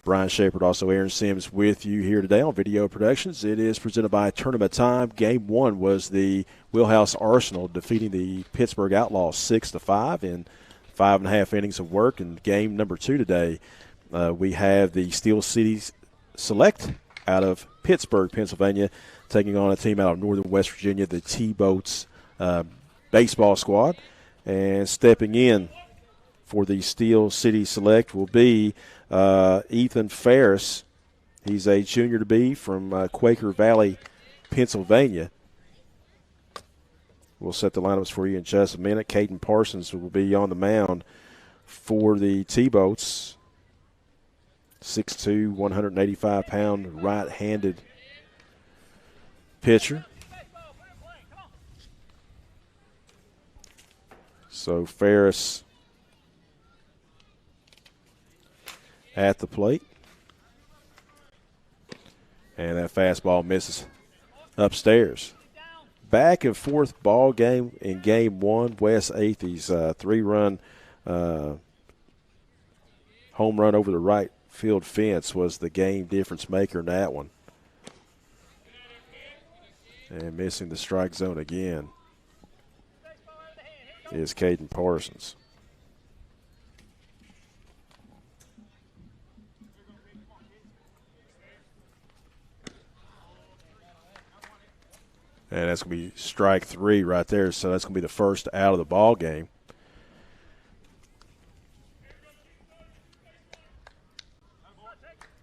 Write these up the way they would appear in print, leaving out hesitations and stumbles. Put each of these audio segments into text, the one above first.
Brian Shepard, also Aaron Sims with you here today on Video Productions. It is presented by Tournament Time. Game 1 was the Wheelhouse Arsenal defeating the Pittsburgh Outlaws 6-5 in 5.5 innings of work. And game number 2 today, we have the Steel City Select out of Pittsburgh, Pennsylvania, taking on a team out of northern West Virginia, the T-Boats baseball squad. And stepping in for the Steel City Select will be Ethan Ferris. He's a junior to be from Quaker Valley, Pennsylvania. We'll set the lineups for you in just a minute. Caden Parsons will be on the mound for the T-Boats. 6'2", 185-pound right-handed pitcher. So Ferris at the plate. And that fastball misses upstairs. Back and forth ball game in game 1. Wes Athey's 3-run home run over the right field fence was the game difference maker in that one. And missing the strike zone again is Caden Parsons. And that's going to be strike 3 right there, so that's going to be the first out of the ball game.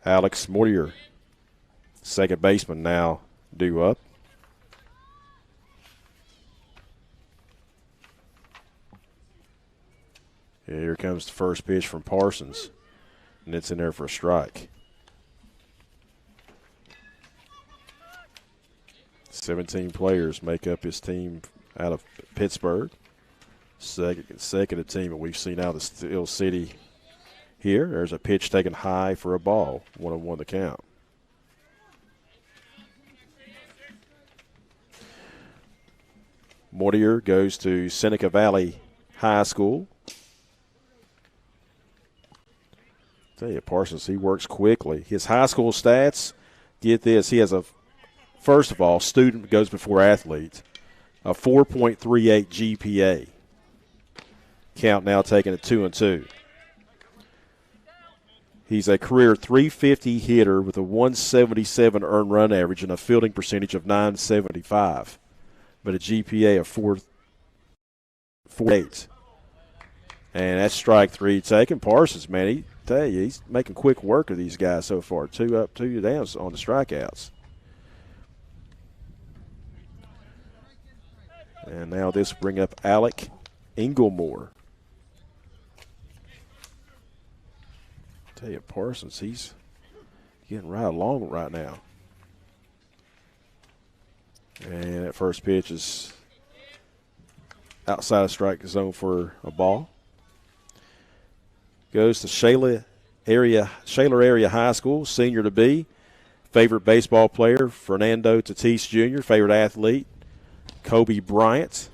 Alex Mortier, second baseman, now due up. Here comes the first pitch from Parsons, and it's in there for a strike. 17 players make up his team out of Pittsburgh. Second team that we've seen out of the Steel City here. There's a pitch taken high for a ball. 1-1 the count. Mortier goes to Seneca Valley High School. Tell you, Parsons, he works quickly. His high school stats, get this, he has a, first of all, student goes before athlete, a 4.38 GPA. Count now taken at 2-2. He's a career .350 hitter with a 177 earned run average and a fielding percentage of .975, but a GPA of 4.8. And that's strike 3 taken. Parsons, man, tell you, he's making quick work of these guys so far. 2 up, 2 down on the strikeouts. And now this will bring up Alec Inglemore. Tell you, Parsons, he's getting right along right now. And that first pitch is outside of strike zone for a ball. Goes to Shaler Area High School, senior to be. Favorite baseball player, Fernando Tatis Jr., favorite athlete, Kobe Bryant.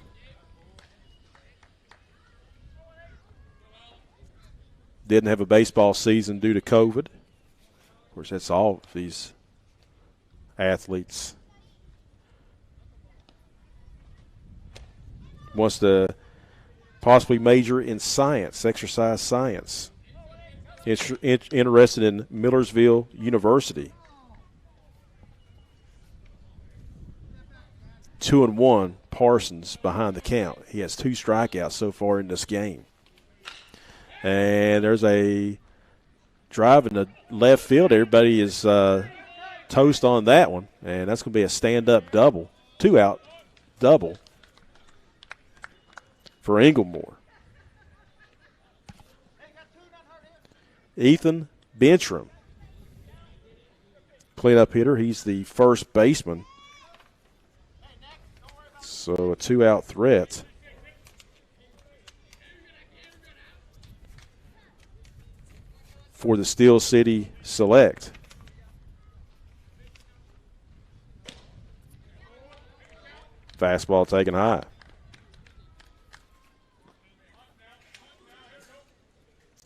Didn't have a baseball season due to COVID. Of course, that's all of these athletes. Wants to possibly major in science, exercise science. Interested in Millersville University. 2-1, Parsons behind the count. He has 2 strikeouts so far in this game. And there's a drive in the left field. Everybody is toast on that one. And that's going to be a stand-up double, 2-out double for Inglemore. Ethan Benchram, cleanup hitter. He's the first baseman. So a 2-out threat. For the Steel City Select. Fastball taken high.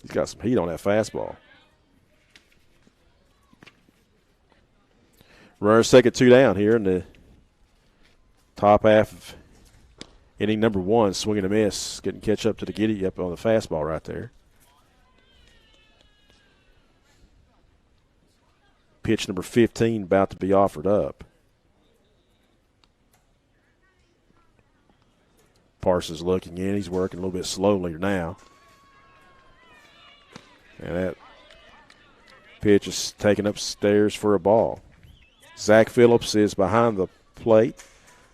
He's got some heat on that fastball. Runner second, 2 down here in the top half of inning number 1. Swing and a miss. Getting catch up to the giddy up on the fastball right there. Pitch number 15 about to be offered up. Parsons looking in. He's working a little bit slowly now. And that pitch is taken upstairs for a ball. Zach Phillips is behind the plate.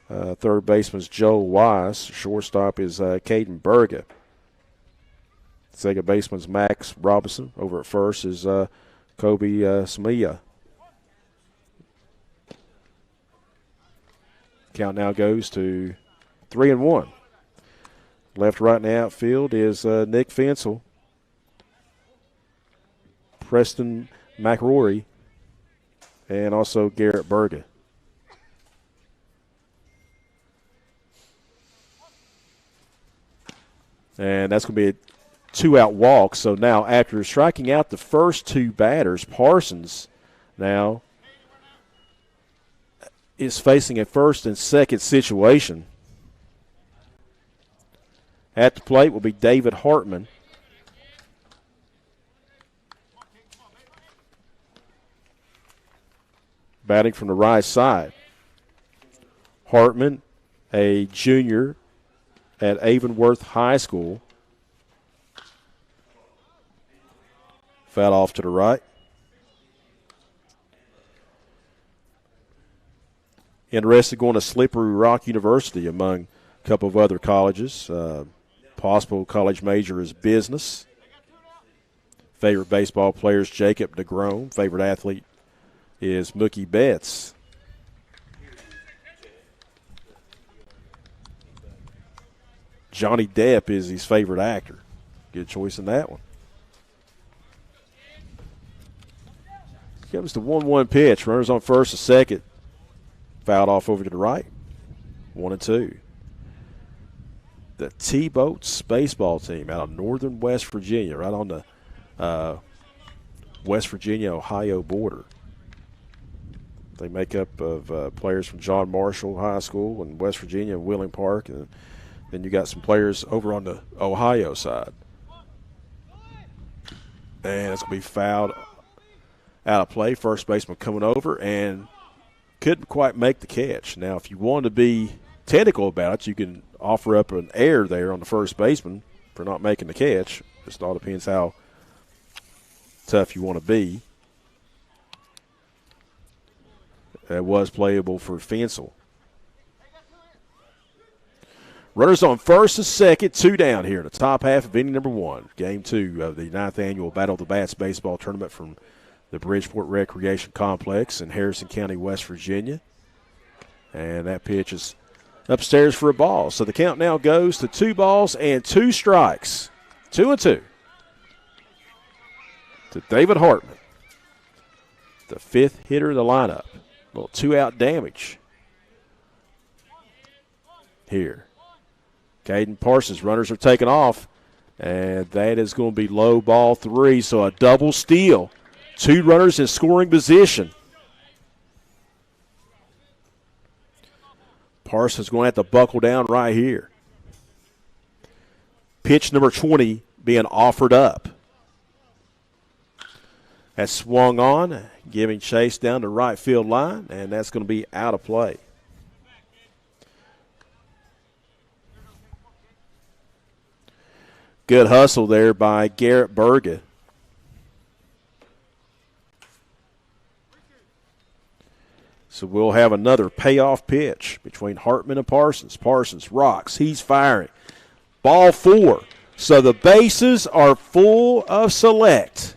Third baseman's Joe Wise. Shortstop is Caden Berga. Second baseman's Max Robinson. Over at first is Kobe Smia. Count now goes to 3-1. Left, right in the outfield is Nick Fensel. Preston McRory, and also Garrett Berga. And that's going to be a 2-out walk. So now after striking out the first 2 batters, Parsons now is facing a first and second situation. At the plate will be David Hartman. Batting from the right side. Hartman, a junior at Avonworth High School. Foul off to the right. Interested going to Slippery Rock University among a couple of other colleges. Possible college major is business. Favorite baseball players, Jacob DeGrome. Favorite athlete is Mookie Betts. Johnny Depp is his favorite actor. Good choice in that one. Here comes the 1-1 pitch. Runners on first and second. Fouled off over to the right. 1-2. The T-Boats baseball team out of northern West Virginia, right on the West Virginia-Ohio border. They make up of players from John Marshall High School in West Virginia and Wheeling Park, and then you got some players over on the Ohio side. And it's going to be fouled out of play. First baseman coming over and couldn't quite make the catch. Now, if you want to be technical about it, you can offer up an error there on the first baseman for not making the catch. Just all depends how tough you want to be. It was playable for Fensel. Runners on first and second, 2 down here in the top half of inning number 1. Game 2 of the 9th annual Battle of the Bats baseball tournament from the Bridgeport Recreation Complex in Harrison County, West Virginia. And that pitch is upstairs for a ball. So the count now goes to 2 balls and 2 strikes. 2-2 to David Hartman, the 5th hitter of the lineup. A little 2-out damage here. Caden Parsons, runners are taken off, and that is going to be low, ball 3, so a double steal. 2 runners in scoring position. Parsons going to have to buckle down right here. Pitch number 20 being offered up. That's swung on, giving chase down the right field line, and that's going to be out of play. Good hustle there by Garrett Berga. So we'll have another payoff pitch between Hartman and Parsons. Parsons rocks. He's firing. Ball 4. So the bases are full of select.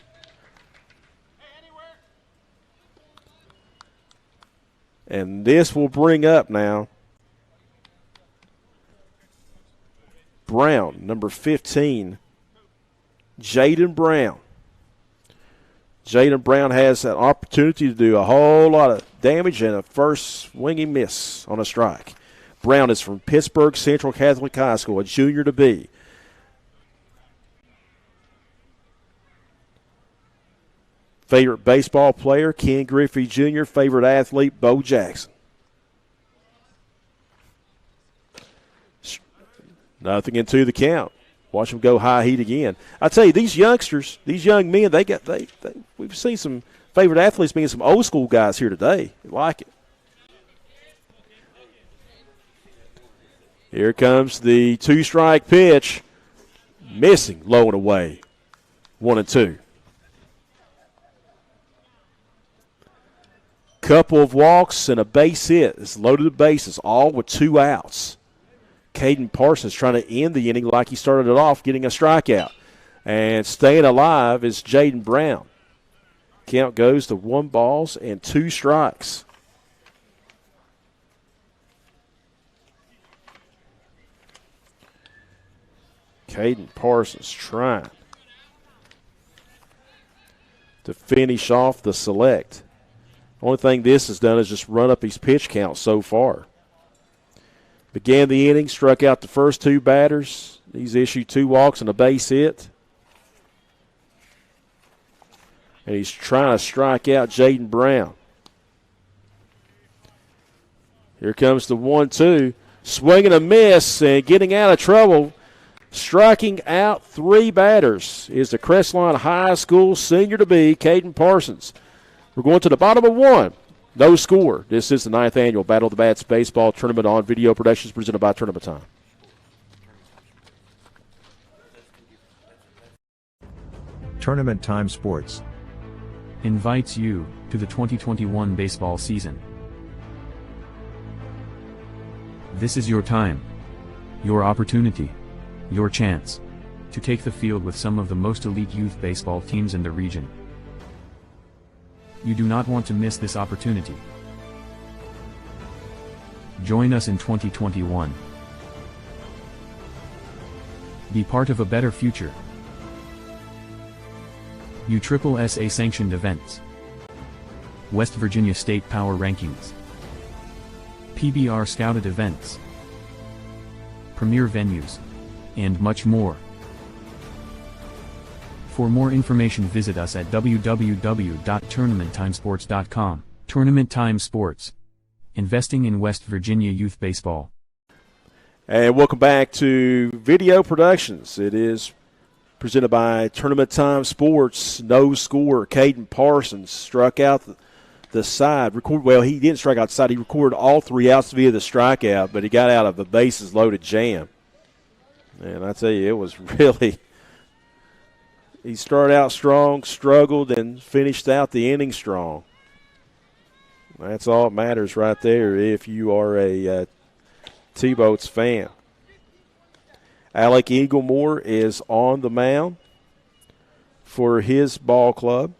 And this will bring up now Brown, number 15, Jaden Brown. Jaden Brown has an opportunity to do a whole lot of damage and a first swinging miss on a strike. Brown is from Pittsburgh Central Catholic High School, a junior to be. Favorite baseball player, Ken Griffey Jr. Favorite athlete, Bo Jackson. Nothing into the count. Watch them go high heat again. I tell you, these youngsters, these young men, we've seen some favorite athletes being some old school guys here today. I like it. Here comes the 2-strike pitch. Missing, low and away. 1-2. Couple of walks and a base hit. It's loaded the bases, all with 2 outs. Caden Parsons trying to end the inning like he started it off, getting a strikeout. And staying alive is Jaden Brown. Count goes to 1 ball and 2 strikes. Caden Parsons trying to finish off the select. Only thing this has done is just run up his pitch count so far. Began the inning, struck out the first 2 batters. He's issued 2 walks and a base hit. And he's trying to strike out Jaden Brown. Here comes the 1-2. Swing and a miss and getting out of trouble. Striking out 3 batters is the Crestline High School senior-to-be, Caden Parsons. We're going to the bottom of 1. No score. This is the 9th annual Battle of the Bats Baseball Tournament on Video Productions presented by Tournament Time. Tournament Time Sports invites you to the 2021 baseball season. This is your time, your opportunity, your chance to take the field with some of the most elite youth baseball teams in the region. You do not want to miss this opportunity. Join us in 2021. Be part of a better future. USSSA sanctioned events. West Virginia State Power Rankings. PBR scouted events. Premier venues. And much more. For more information visit us at www.tournamenttimesports.com. Tournament Time Sports. Investing in West Virginia youth baseball. And welcome back to Video Productions. It is presented by Tournament Time Sports. No score. Caden Parsons struck out the side. He didn't strike out the side. He recorded all 3 outs via the strikeout, but he got out of the bases loaded jam. And I tell you, it was really – he started out strong, struggled, and finished out the inning strong. That's all that matters right there if you are a T-Boats fan. Alec Eaglemore is on the mound for his ball club.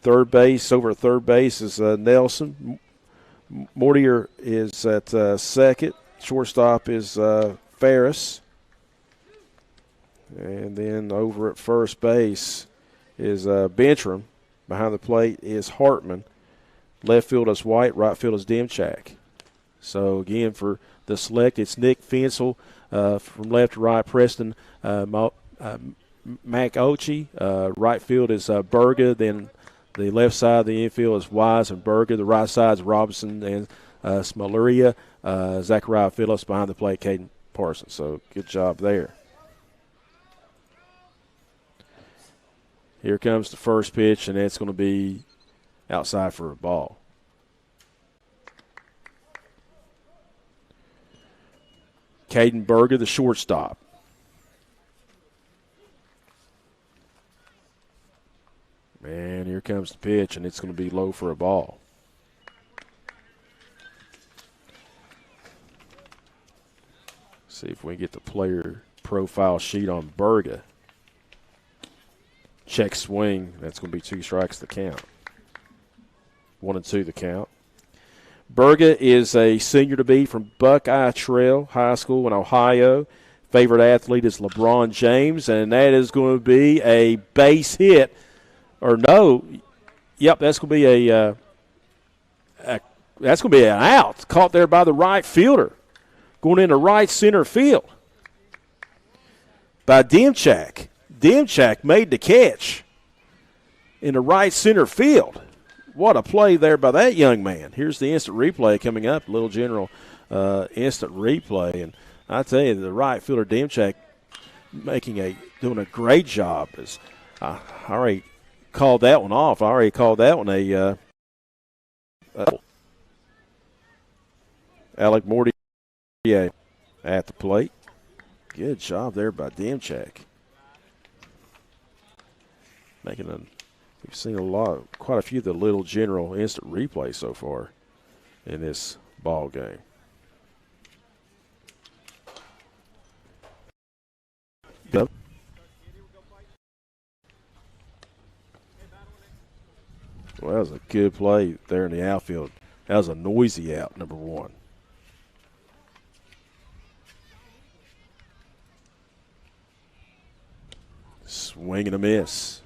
Over at third base is Nelson. Mortier is at second. Shortstop is Ferris. And then over at first base is Bentram. Behind the plate is Hartman. Left field is White. Right field is Demchak. So, again, for the select, it's Nick Fensel. From left to right, Preston McOchie. Right field is Berga. Then the left side of the infield is Wise and Berga. The right side is Robinson and Smoleria. Zachariah Phillips behind the plate, Caden Parsons. So, good job there. Here comes the first pitch, and it's going to be outside for a ball. Caden Berger, the shortstop. And here comes the pitch, and it's going to be low for a ball. See if we can get the player profile sheet on Berger. Check swing. That's going to be 2 strikes to count. 1-2 the count. Berga is a senior-to-be from Buckeye Trail High School in Ohio. Favorite athlete is LeBron James, and that is going to be a base hit. Or no, yep, that's going to be an out. Caught there by the right fielder. Going into right center field by Demchak. Demchak made the catch. in the right center field. What a play there by that young man. Here's the instant replay coming up, Little General instant replay. And I tell you, the right fielder, Demchak, doing a great job. I already called that one off. I already called that one Alec Morty at the plate. Good job there by Demchak. We've seen quite a few of the Little General instant replay so far in this ball game. Yep. Well, that was a good play there in the outfield. That was a noisy out, number one. Swing and a miss.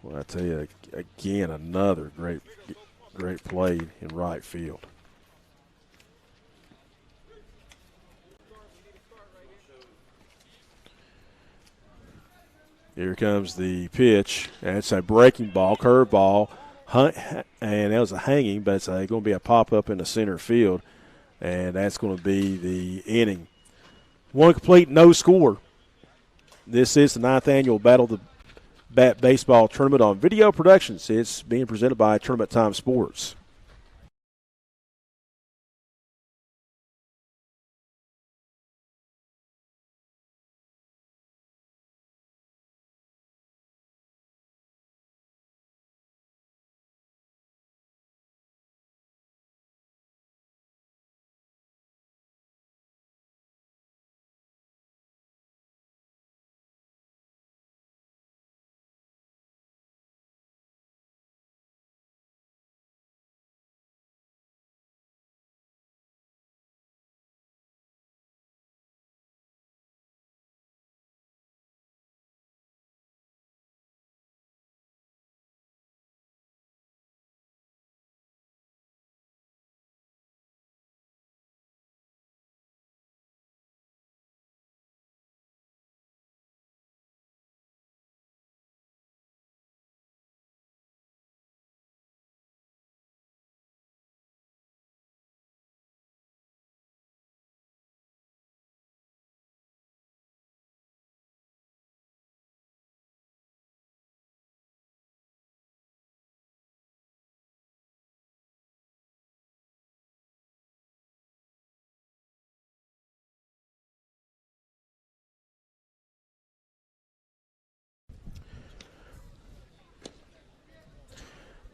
Well, I tell you, again, another great play in right field. Here comes the pitch, and it's a breaking ball, curveball, and that was a hanging, but it's going to be a pop-up in the center field, and that's going to be the inning. One complete, no score. This is the 9th annual Battle of the Bat Baseball Tournament on Video Productions. It's being presented by Tournament Time Sports.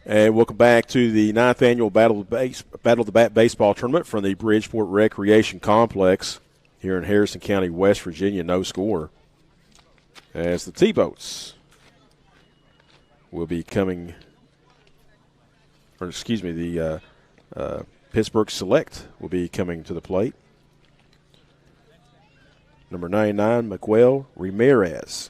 And welcome back to the 9th annual Battle of the Bat Baseball Tournament from the Bridgeport Recreation Complex here in Harrison County, West Virginia. No score. As the T-Boats will be coming, the Pittsburgh Select will be coming to the plate. Number 99, Miguel Ramirez.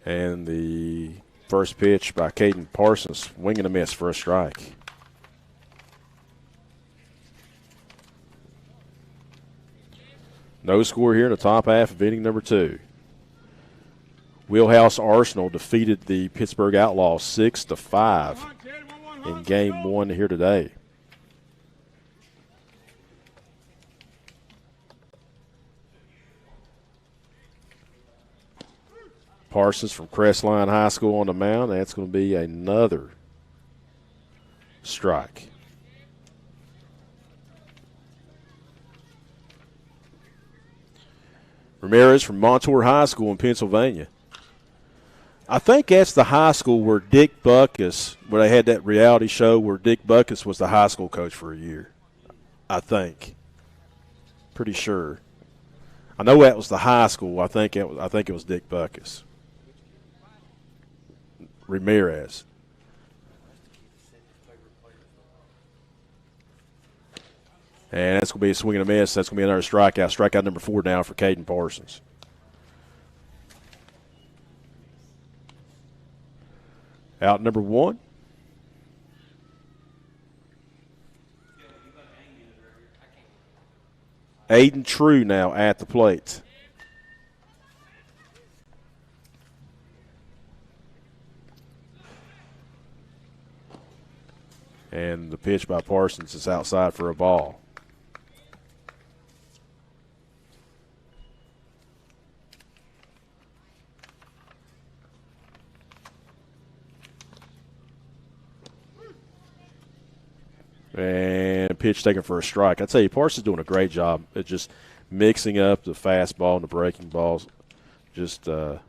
And the first pitch by Caden Parsons, swing and a miss for a strike. No score here in the top half of inning number 2. Wheelhouse Arsenal defeated the Pittsburgh Outlaws 6-5 in game 1 here today. Parsons from Crestline High School on the mound. That's going to be another strike. Ramirez from Montour High School in Pennsylvania. I think that's the high school where Dick Buckus, where they had that reality show where Dick Buckus was the high school coach for a year. I think. Pretty sure. I know that was the high school. I think it was Dick Buckus. Ramirez. And that's going to be a swing and a miss. That's going to be another strikeout. Strikeout number 4 now for Caden Parsons. Out number 1. Aiden True now at the plate. And the pitch by Parsons is outside for a ball. And pitch taken for a strike. I tell you, Parsons doing a great job at just mixing up the fastball and the breaking balls. Just doing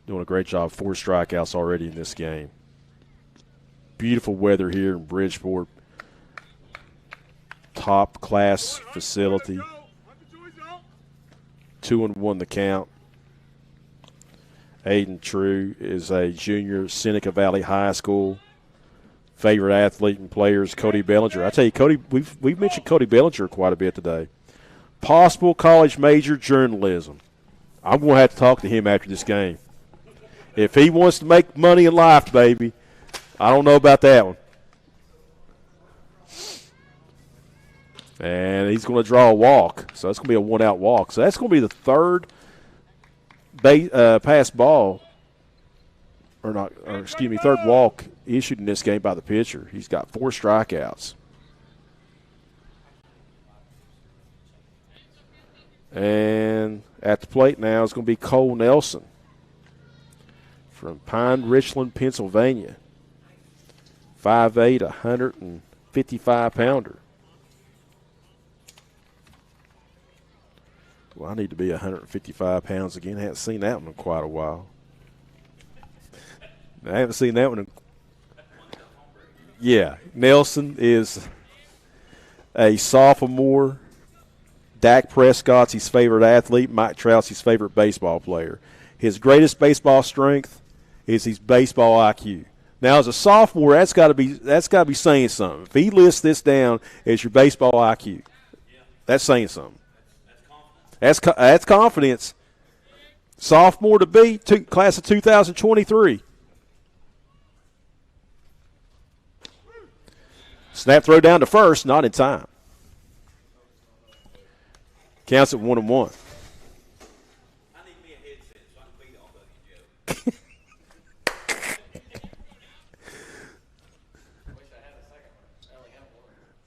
a great job. 4 strikeouts already in this game. Beautiful weather here in Bridgeport. Top class facility. 2-1 the count. Aiden True is a junior, Seneca Valley High School. Favorite athlete and players, Cody Bellinger. I tell you, Cody, we've mentioned Cody Bellinger quite a bit today. Possible college major, journalism. I'm going to have to talk to him after this game. If he wants to make money in life, baby, I don't know about that one. And he's going to draw a walk, so that's going to be a one-out walk. So that's going to be the third pass ball, third walk issued in this game by the pitcher. He's got 4 strikeouts. And at the plate now is going to be Cole Nelson from Pine Richland, Pennsylvania. 5'8", 155-pounder. Well, I need to be 155 pounds again. I haven't seen that one in quite a while. I haven't seen that one. Yeah, Nelson is a sophomore. Dak Prescott's his favorite athlete. Mike Trout's his favorite baseball player. His greatest baseball strength is his baseball IQ. Now, as a sophomore, that's got to be saying something. If he lists this down as your baseball IQ, that's saying something. That's confidence. Sophomore to be, class of 2023. Snap throw down to first, not in time. Counts at 1-1. I need me a headset so I can beat all of you,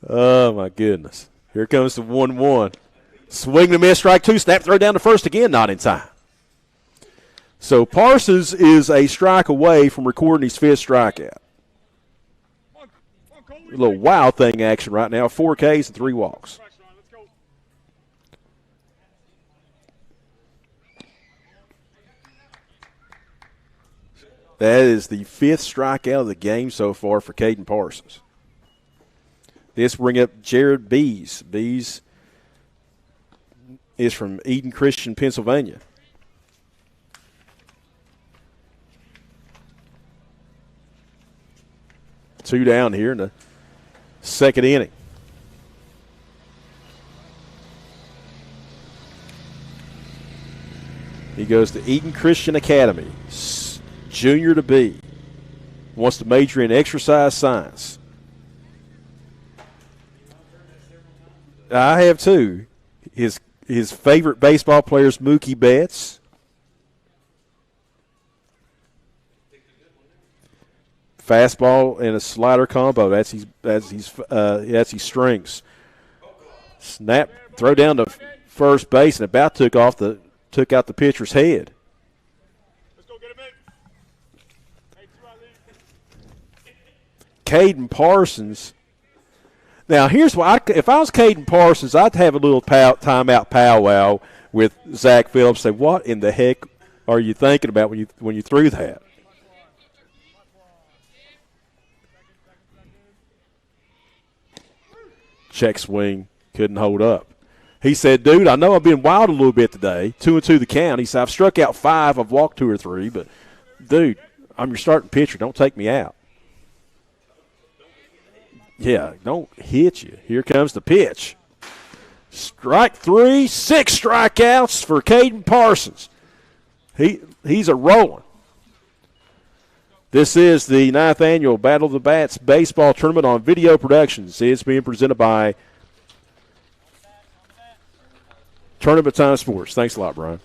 Joe. Oh, my goodness. Here comes the 1-1. Swing and a miss, strike 2, snap throw down to first again, not in time. So Parsons is a strike away from recording his 5th strikeout. A little wild thing action right now, 4 Ks and 3 walks. That is the 5th strikeout of the game so far for Caden Parsons. This bring up Jared Bees. Bees is from Eden Christian, Pennsylvania. Two down here in the second inning. He goes to Eden Christian Academy, junior to be. Wants to major in exercise science. I have too. His favorite baseball player is Mookie Betts. Fastball and a slider combo. That's his strengths. Snap, throw down to first base, and about took out the pitcher's head. Let's go get him in. Caden Parsons. Now, here's what if I was Caden Parsons, I'd have a little timeout powwow with Zach Phillips. Say, what in the heck are you thinking about when you threw that? Check swing, couldn't hold up. He said, dude, I know I've been wild a little bit today. 2-2 the count. He said, I've struck out 5. I've walked 2 or 3. But, dude, I'm your starting pitcher. Don't take me out. Yeah, don't hit you. Here comes the pitch. Strike 3, 6 strikeouts for Caden Parsons. He's a rolling. This is the 9th annual Battle of the Bats baseball tournament on Video Productions. It's being presented by Tournament Time Sports. Thanks a lot, Brian.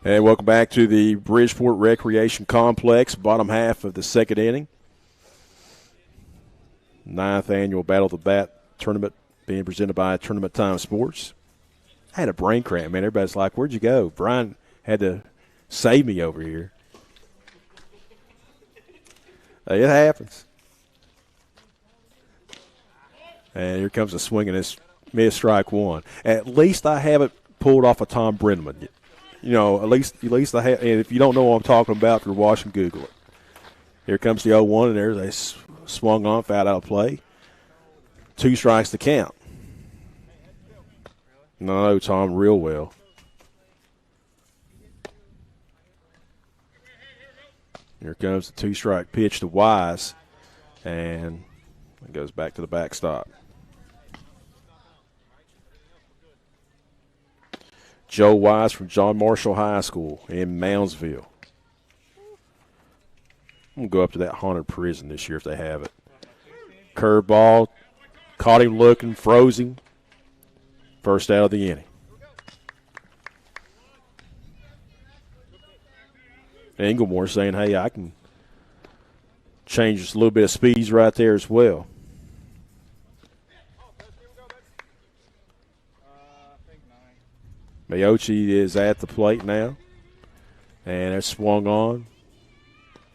And welcome back to the Bridgeport Recreation Complex, bottom half of the second inning. 9th annual Battle of the Bat tournament being presented by Tournament Time Sports. I had a brain cramp, man. Everybody's like, where'd you go? Brian had to save me over here. It happens. And here comes a swing and it's missed strike one. At least I haven't pulled off a Tom Brenneman. You know, at least I have. And if you don't know what I'm talking about, if you're watching, Google it. Here comes the 0-1, and there they swung on, foul out of play. 2 strikes to count. And I know Tom real well. Here comes the 2-strike pitch to Wise, and it goes back to the backstop. Joe Wise from John Marshall High School in Moundsville. I'm going to go up to that haunted prison this year if they have it. Curveball, caught him looking, froze him. First out of the inning. Inglemore saying, hey, I can change just a little bit of speeds right there as well. Mayochi is at the plate now. And it's swung on.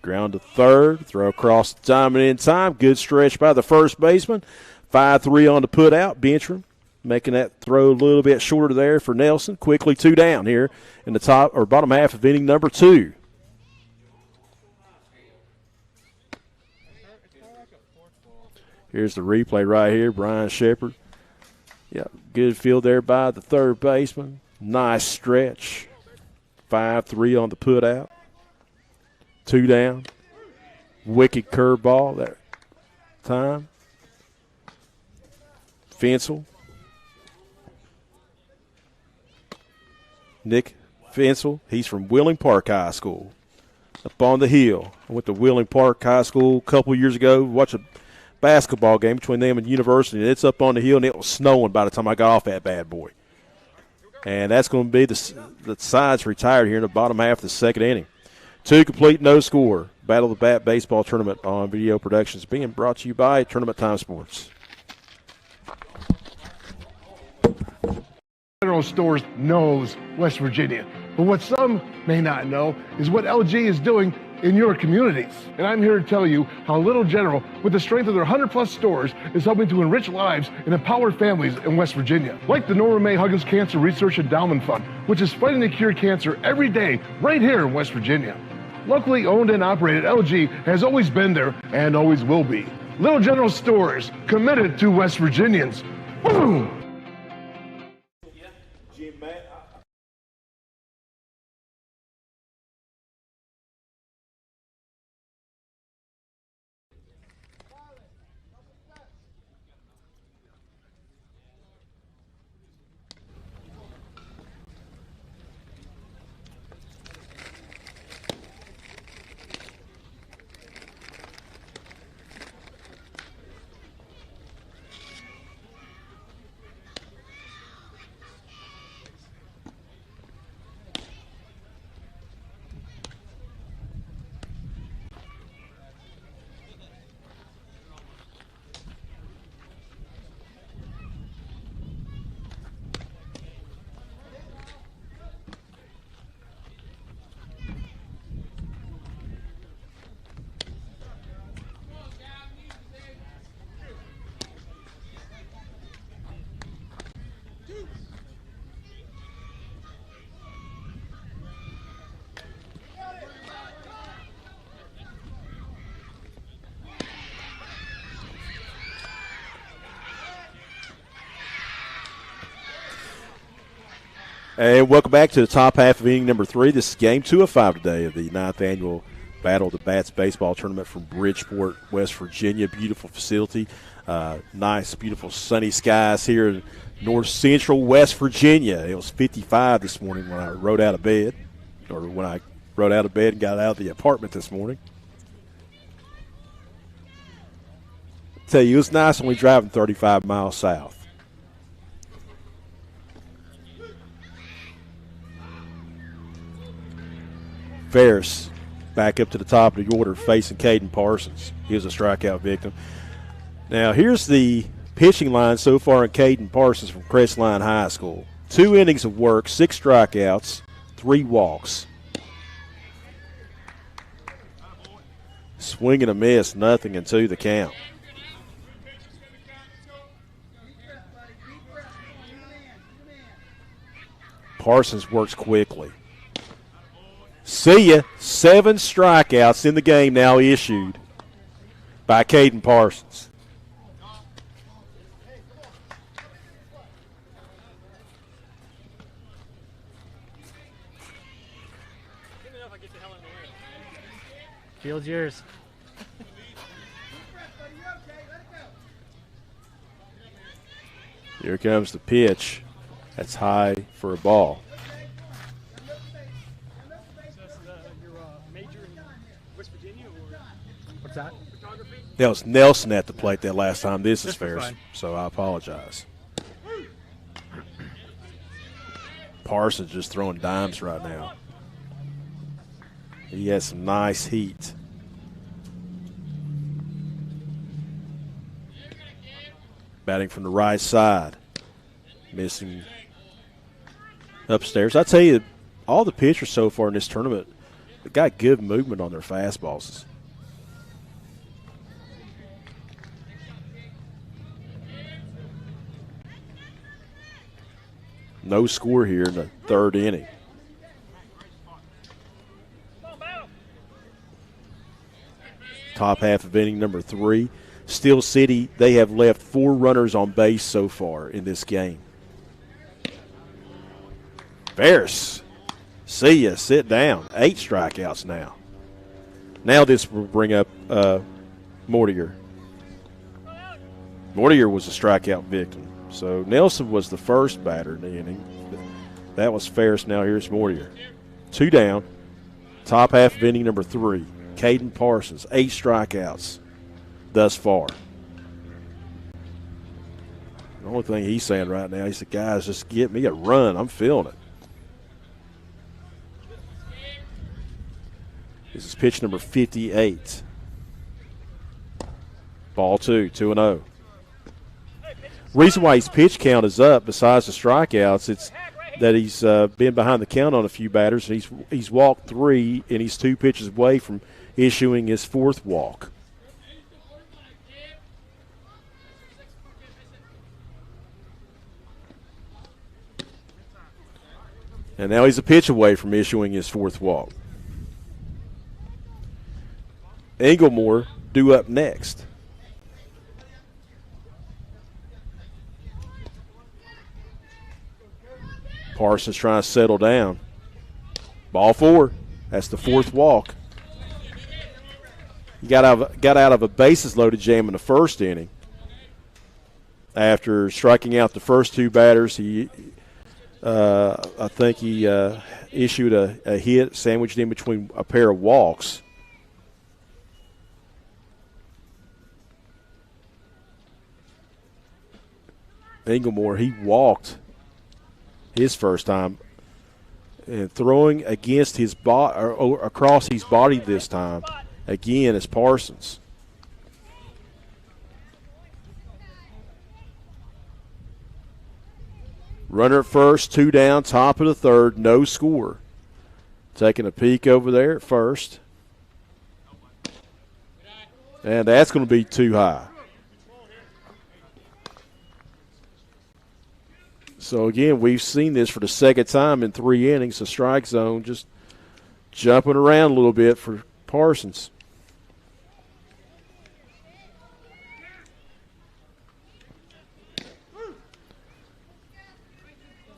Ground to third. Throw across the timing in time. Good stretch by the first baseman. 5-3 on the put out. Bentram making that throw a little bit shorter there for Nelson. Quickly 2 down here in the top or bottom half of inning number 2. Here's the replay right here. Brian Shepard. Yeah, good field there by the third baseman. Nice stretch. 5-3 on the put out. 2 down. Wicked curveball that time. Fensel. Nick Fensel. He's from Wheeling Park High School. Up on the hill. I went to Wheeling Park High School a couple years ago. Watched a basketball game between them and University. And it's up on the hill, and it was snowing by the time I got off that bad boy. And that's going to be the sides retired here in the bottom half of the second inning. 2 complete, no score. Battle of the Bat Baseball Tournament on Video Productions being brought to you by Tournament Time Sports. General Stores knows West Virginia, but what some may not know is what LG is doing in your communities. And I'm here to tell you how Little General, with the strength of their 100-plus stores, is helping to enrich lives and empower families in West Virginia. Like the Norma May Huggins Cancer Research Endowment Fund, which is fighting to cure cancer every day right here in West Virginia. Locally owned and operated, LG has always been there and always will be. Little General Stores, committed to West Virginians. Boom! And welcome back to the top half of inning number 3. This is game 2 of 5 today of the 9th annual Battle of the Bats baseball tournament from Bridgeport, West Virginia. Beautiful facility. Nice, beautiful sunny skies here in north central West Virginia. It was 55 this morning when I rode out of bed, or when I rode out of bed and got out of the apartment this morning. Tell you, it was nice only driving 35 miles south. Ferris back up to the top of the order facing Caden Parsons. He was a strikeout victim. Now here's the pitching line so far in Caden Parsons from Crestline High School. 2 innings of work, 6 strikeouts, 3 walks. Swing and a miss, nothing and 2 the count. Parsons works quickly. See ya. 7 strikeouts in the game now issued by Caden Parsons. Field's yours. Here comes the pitch. That's high for a ball. What's that? That was Nelson at the plate that last time. This is Just for Ferris, fun. so I apologize. Parsons just throwing dimes right now. He has some nice heat. Batting from the right side. Missing upstairs. I tell you, all the pitchers so far in this tournament, they got good movement on their fastballs. No score here in the 3rd inning. Top half of inning number 3. Steel City, they have left 4 runners on base so far in this game. Ferris, see ya, sit down. 8 strikeouts now. Now this will bring up Mortier. Mortier was a strikeout victim. So Nelson was the first batter in the inning. That was Ferris. Now here's Mortier. 2 down. Top half of inning number 3. Caden Parsons, 8 strikeouts thus far. The only thing he's saying right now, he said, guys, just get me a run. I'm feeling it. This is pitch number 58. Ball 2, 2-0. Reason why his pitch count is up, besides the strikeouts, it's that he's been behind the count on a few batters, and he's walked 3, and he's 2 pitches away from issuing his 4th walk. And now he's a pitch away from issuing his 4th walk. Inglemore due up next. Parsons trying to settle down. Ball 4. That's the 4th walk. He got out of a bases-loaded jam in the 1st inning. After striking out the first 2 batters, I think he issued a hit sandwiched in between a pair of walks. Inglemore, he walked his first time, and throwing against his or across his body this time again is Parsons. Runner at first, 2 down, top of the 3rd, no score. Taking a peek over there at first, and that's going to be too high. So, again, we've seen this for the 2nd time in 3 innings, the strike zone just jumping around a little bit for Parsons.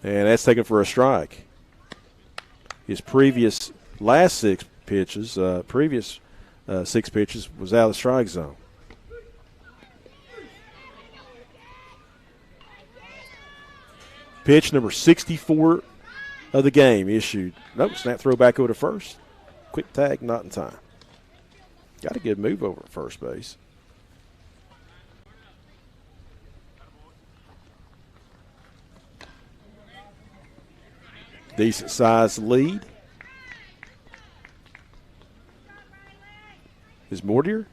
And that's taken for a strike. His last six pitches was out of the strike zone. Pitch number 64 of the game issued. Nope, snap throw back over to first. Quick tag, not in time. Got a good move over at first base. Decent sized lead. Is Mortier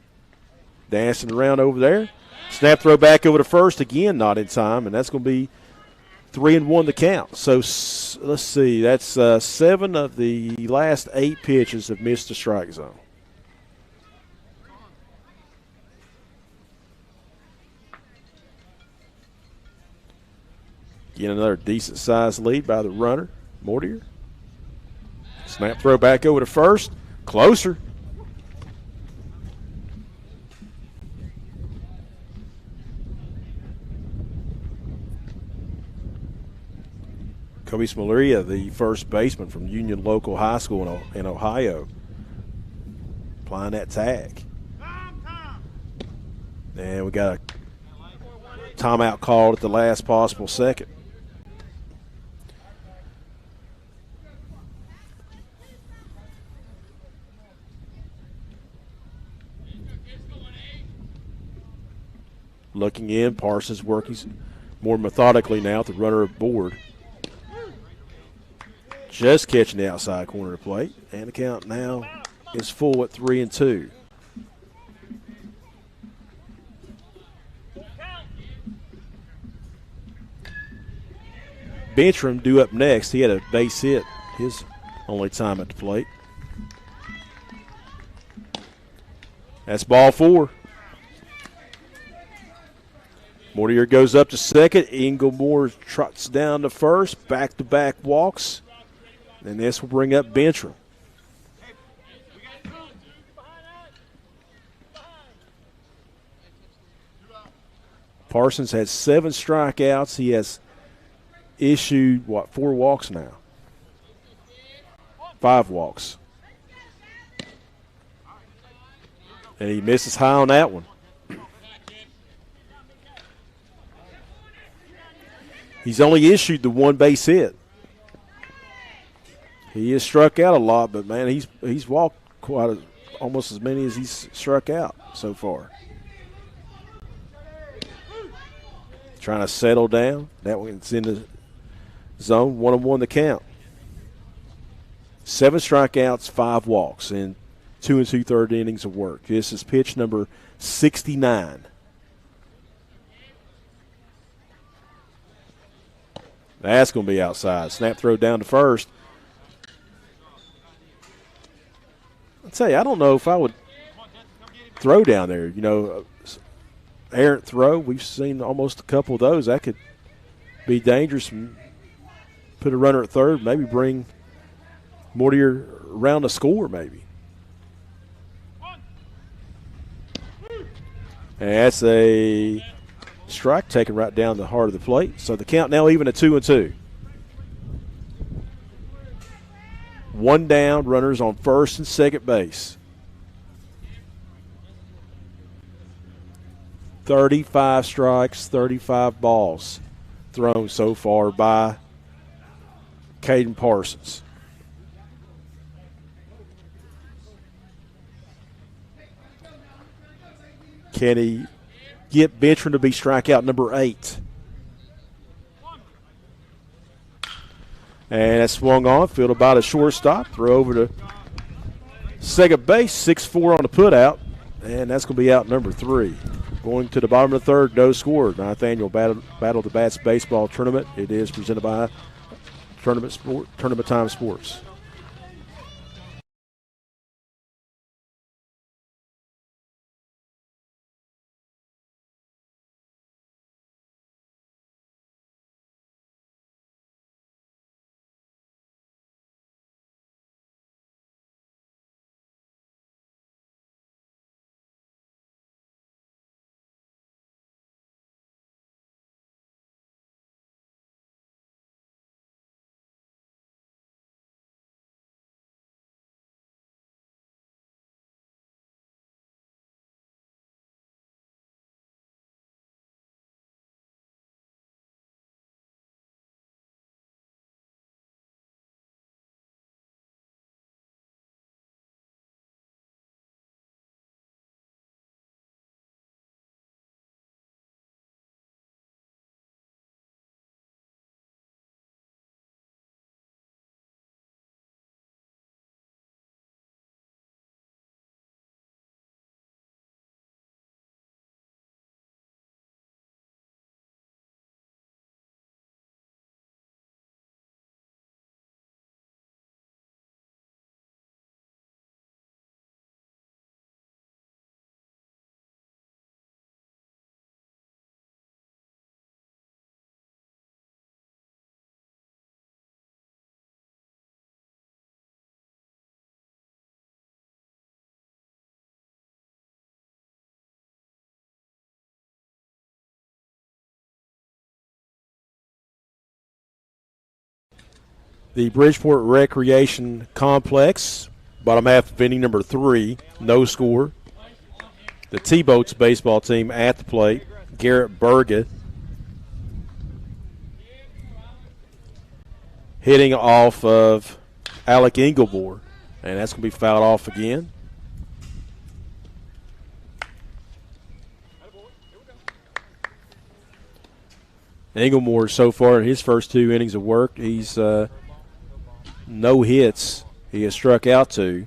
dancing around over there. Snap throw back over to first again, not in time, and that's going to be 3-1 the count. So let's see, that's 7 of the last 8 pitches have missed the strike zone. Again, another decent sized lead by the runner, Mortier. Snap throw back over to first. Closer. Kobe Smoleria, the first baseman from Union Local High School in Ohio, applying that tag. And we got a timeout called at the last possible second. Looking in, Parsons working more methodically now with the runner aboard. Just catching the outside corner of the plate, and the count now is full at 3-2. Benchram due up next. He had a base hit his only time at the plate. That's ball 4. Mortier goes up to second. Inglemore trots down to first. Back-to-back walks. And this will bring up Benchram. Parsons has 7 strikeouts. He has issued, 4 walks now? 5 walks. And he misses high on that one. He's only issued the 1 base hit. He has struck out a lot, but, man, he's walked almost as many as he's struck out so far. Trying to settle down. That one's in the zone. 1-1 the count. 7 strikeouts, 5 walks in 2 2/3 innings of work. This is pitch number 69. That's going to be outside. Snap throw down to first. I'll tell you, I don't know if I would throw down there. You know, errant throw. We've seen almost a couple of those. That could be dangerous. Put a runner at third, maybe bring Mortier around the score maybe. And that's a strike taken right down the heart of the plate. So the count now even at 2-2. 1 down, runners on first and second base. 35 strikes, 35 balls thrown so far by Caden Parsons. Can he get Benchram to be strikeout number 8? And that swung on, fielded by the shortstop. Throw over to second base, 6-4 on the putout. And that's going to be out number 3. Going to the bottom of the third, no score. 9th annual Battle of the Bats baseball tournament. It is presented by Tournament Time Sports. the Bridgeport Recreation Complex, bottom half of inning number 3, no score. The T-Boats baseball team at the plate, Garrett Berga hitting off of Alec Engelmore, and that's going to be fouled off again. Engelmore so far in his first 2 innings of work, he's no hits. He has struck out 2.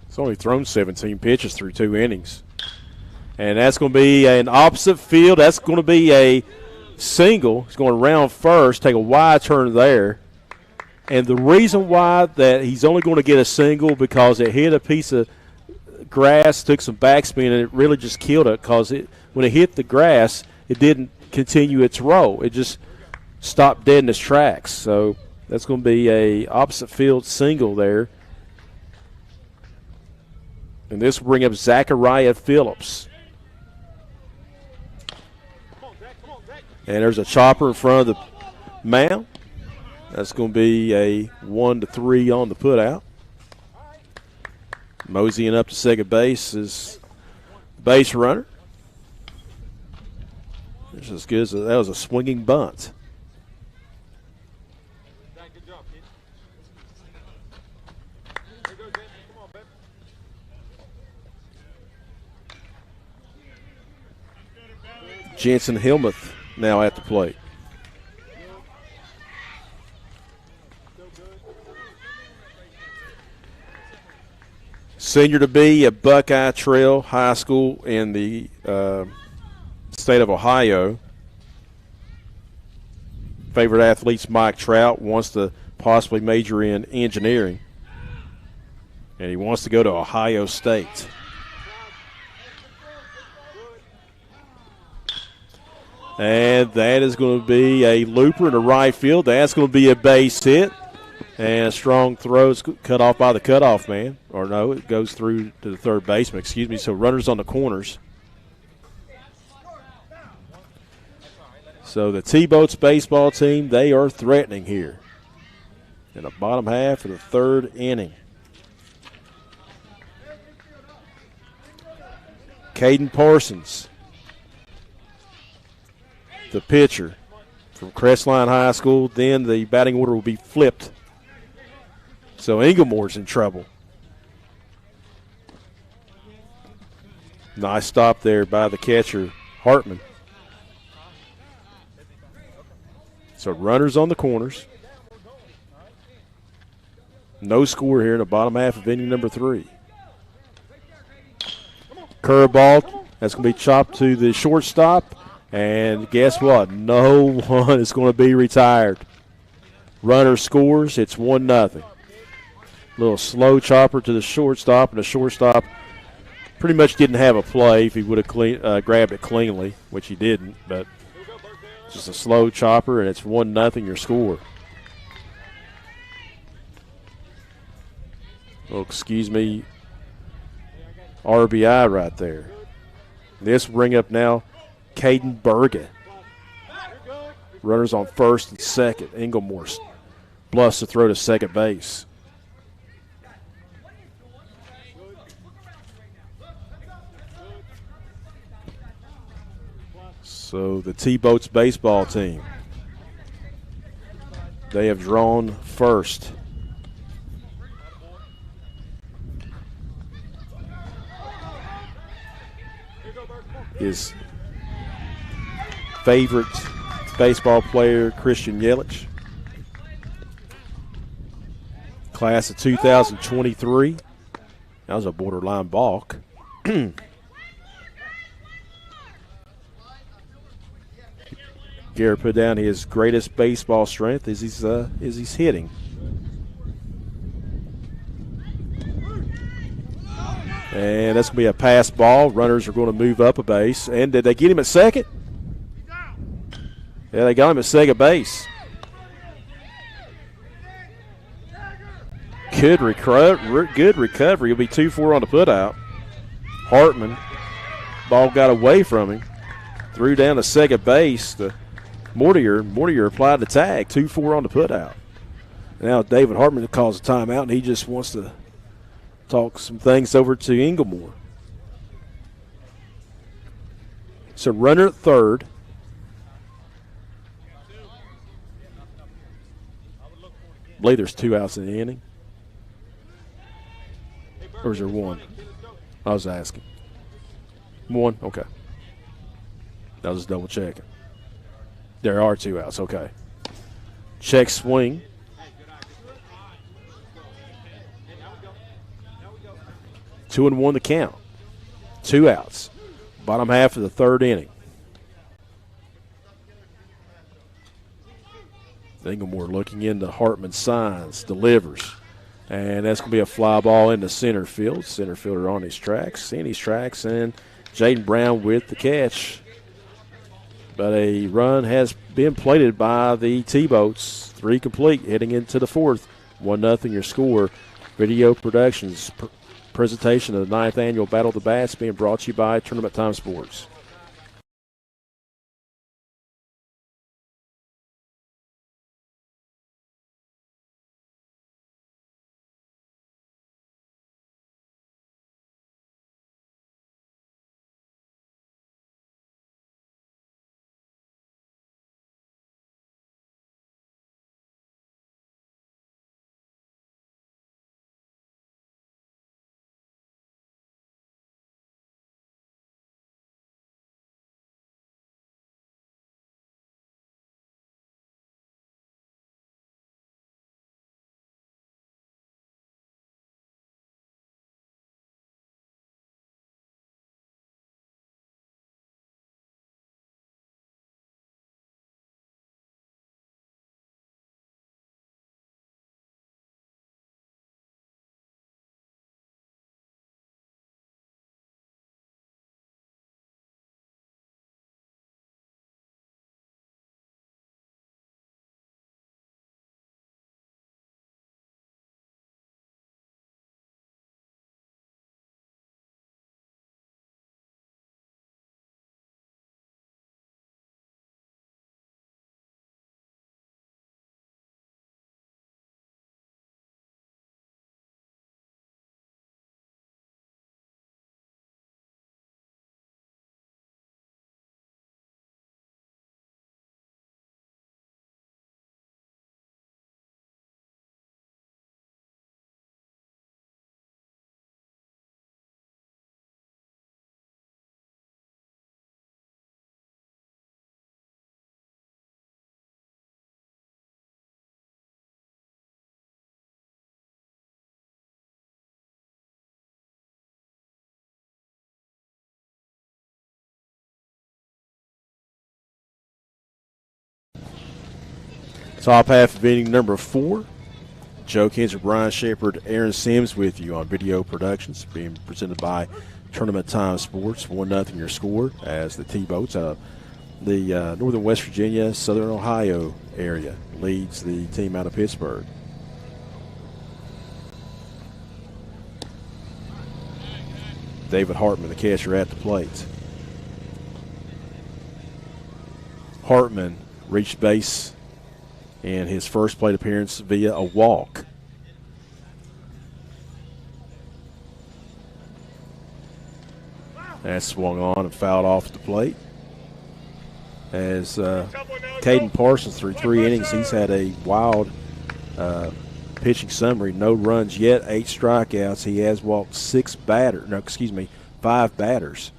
He's only thrown 17 pitches through 2 innings. And that's going to be an opposite field. That's going to be a single. He's going around first, take a wide turn there. And the reason why that he's only going to get a single because it hit a piece of grass, took some backspin, and it really just killed it because when it hit the grass, it didn't continue its roll. It just stopped dead in its tracks. So that's going to be a opposite field single there. And this will bring up Zachariah Phillips. And there's a chopper in front of the mound. That's going to be a 1-3 on the putout. Moseying up to second base is the base runner. It's as good as that was a swinging bunt. Jensen Hillmuth now at the plate. Senior to be at Buckeye Trail High School in the state of Ohio. Favorite athlete's Mike Trout, wants to possibly major in engineering. And he wants to go to Ohio State. And that is going to be a looper in the right field. That's going to be a base hit. And a strong throw is cut off by the cutoff man. Or no, it goes through to the third baseman, excuse me. So runners on the corners. So the T-Boats baseball team, they are threatening here in the bottom half of the 3rd inning. Caden Parsons, the pitcher from Crestline High School. Then the batting order will be flipped. So Engelmore's in trouble. Nice stop there by the catcher, Hartman. So runners on the corners. No score here in the bottom half of inning number 3. Curveball, that's going to be chopped to the shortstop. And guess what? No one is going to be retired. Runner scores. It's 1-0. Little slow chopper to the shortstop, and the shortstop pretty much didn't have a play if he would have grabbed it cleanly, which he didn't. But just a slow chopper, and it's 1-0 your score. Oh, excuse me, RBI right there. This will bring up now Caden Berga. Runners on first and second. Engelmore bluffs to throw to second base. So the T-Boats baseball team, they have drawn first. His favorite baseball player, Christian Yelich. Class of 2023. That was a borderline balk. Garrett put down his greatest baseball strength is he's hitting. And that's going to be a pass ball. Runners are going to move up a base. And did they get him at second? Yeah, they got him at second base. Good recovery. He'll be 2-4 on the putout. Hartman, ball got away from him. Threw down to second base. The Mortier applied the tag, 2-4 on the putout. Now David Hartman calls a timeout, and he just wants to talk some things over to Inglemore. So runner at third. I believe there's 2 outs in the inning. Or is there 1? I was asking. 1? Okay. I was just double checking. There are 2 outs, okay. Check swing. Two and 1 to count. 2 outs. Bottom half of the third inning. Inglemore looking into Hartman's signs, delivers. And that's going to be a fly ball into center field. Center fielder on his tracks, and Jaden Brown with the catch. But a run has been plated by the T-Boats. 3 complete, heading into the 4th. 1-0 your score. Video Productions presentation of the 9th annual Battle of the Bats being brought to you by Tournament Time Sports. Top half of inning number 4. Joe Kinzer, Brian Shepard, Aaron Sims with you on Video Productions, being presented by Tournament Time Sports. 1-0 your score as the T-Boats out of the northern West Virginia, southern Ohio area leads the team out of Pittsburgh. David Hartman, the catcher, at the plate. Hartman reached base in his first plate appearance via a walk. That swung on and fouled off the plate. As Caden Parsons, through 3 innings, he's had a wild pitching summary. No runs yet, 8 strikeouts. He has walked 5 batters.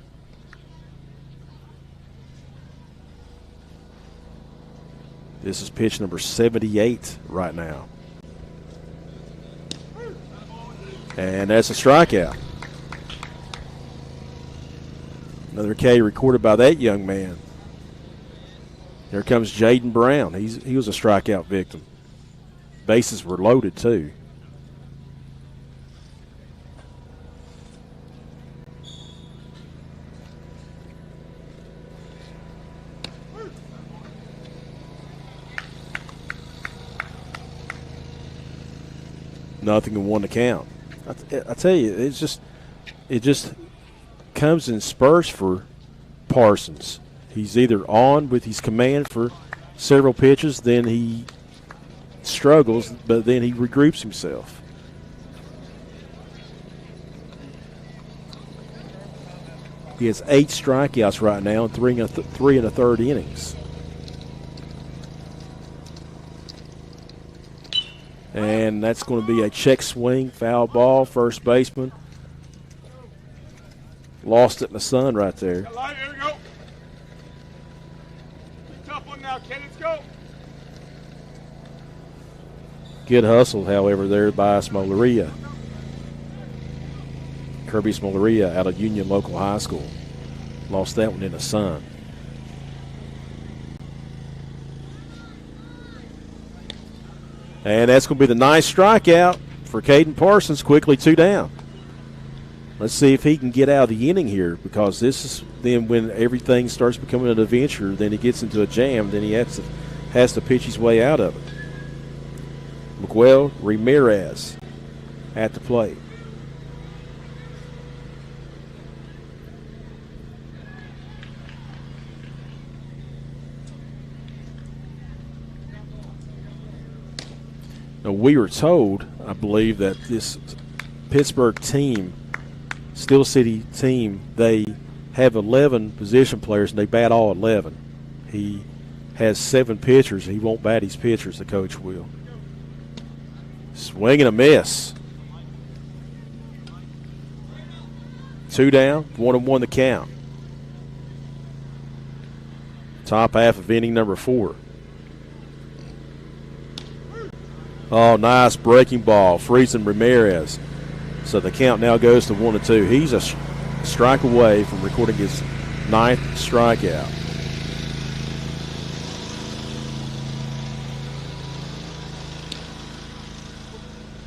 This is pitch number 78 right now. And that's a strikeout. Another K recorded by that young man. Here comes Jaden Brown. He was a strikeout victim. Bases were loaded too. Nothing and 1 to count. I tell you, it just comes in spurts for Parsons. He's either on with his command for several pitches, then he struggles, but then he regroups himself. He has 8 strikeouts right now in three and a third innings. And that's going to be a check swing, foul ball, first baseman. Lost it in the sun right there. Light, here we go. Tough one now, Ken. Let's go. Good hustle, however, there by Smoleria. Kirby Smoleria out of Union Local High School. Lost that one in the sun. And that's going to be the nice strikeout for Caden Parsons, quickly 2 down. Let's see if he can get out of the inning here, because this is then when everything starts becoming an adventure, then he gets into a jam, then he has to pitch his way out of it. Miguel Ramirez at the plate. Now, we were told, I believe, that this Pittsburgh team, Steel City team, they have 11 position players and they bat all 11. He has 7 pitchers. He won't bat his pitchers, the coach will. Swing and a miss. 2 down, 1-1 the count. Top half of inning number 4. Oh, nice breaking ball, freezing Ramirez. So the count now goes to 1-2. He's a strike away from recording his 9th strikeout.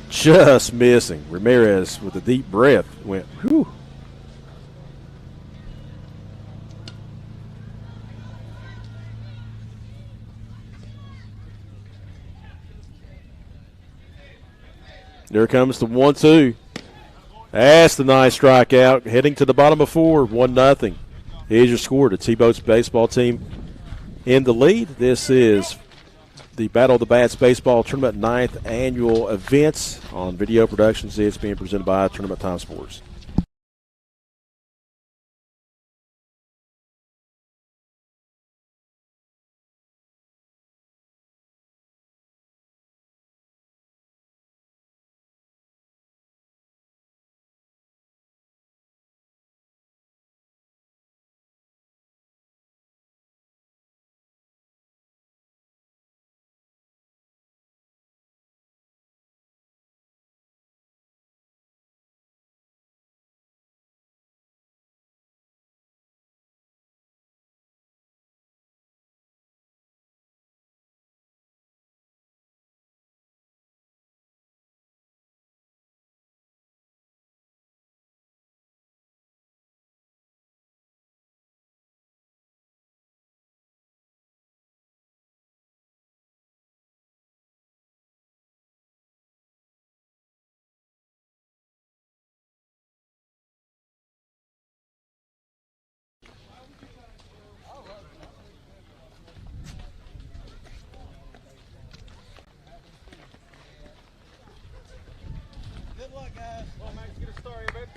Just missing. Ramirez with a deep breath went, whew. There comes the 1-2. That's the nice strikeout. Heading to the bottom of 4, 1-0. Here's your score. The T-Boats baseball team in the lead. This is the Battle of the Bats Baseball Tournament 9th annual event on Video Productions. It's being presented by Tournament Time Sports. Good luck, guys. Well, Max, get a story of it.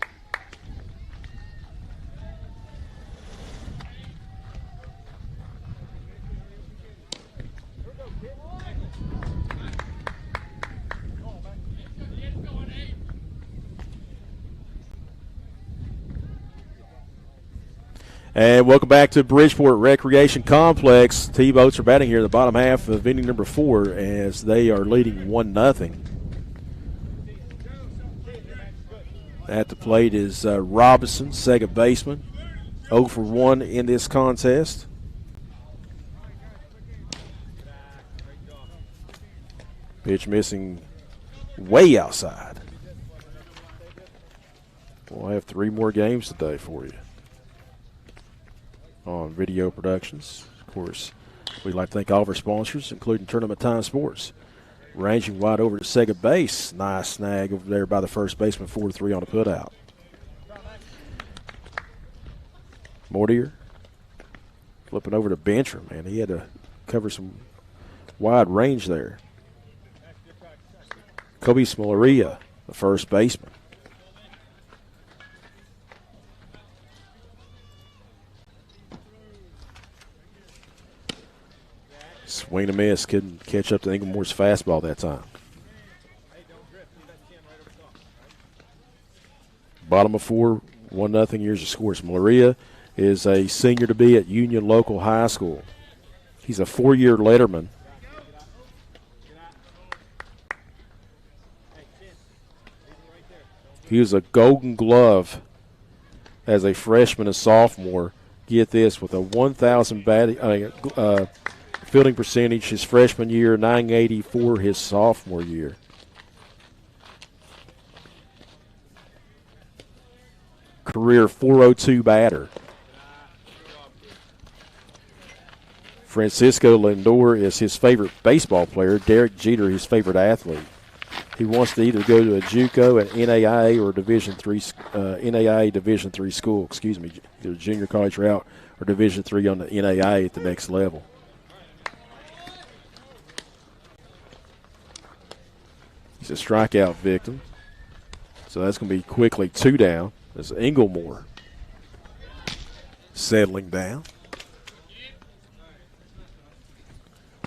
And welcome back to Bridgeport Recreation Complex. T-Boats are batting here in the bottom half of inning number 4 as they are leading 1-0. At the plate is Robinson, second baseman, 0 for 1 in this contest. Pitch missing way outside. We'll have 3 more games today for you on Video Productions. Of course, we'd like to thank all of our sponsors, including Tournament Time Sports. Ranging wide over to second base. Nice snag over there by the first baseman, 4-3 on a putout. Mortier flipping over to Bencher, man. He had to cover some wide range there. Kobe Smoleria, the first baseman. Swing and a miss. Couldn't catch up to Inglemore's fastball that time. Bottom of 4, 1-0. Here's the score. Smoleria is a senior to be at Union Local High School. He's a 4-year letterman. He was a Golden Glove as a freshman and sophomore. Get this, with a 1,000 fielding percentage his freshman year, 984 his sophomore year. Career .402 batter. Francisco Lindor is his favorite baseball player. Derek Jeter, his favorite athlete. He wants to either go to a JUCO, an NAIA, or NAIA Division III school. Excuse me, either junior college route or Division III on the NAIA at the next level. He's a strikeout victim, so that's going to be quickly 2 down. As Inglemore settling down.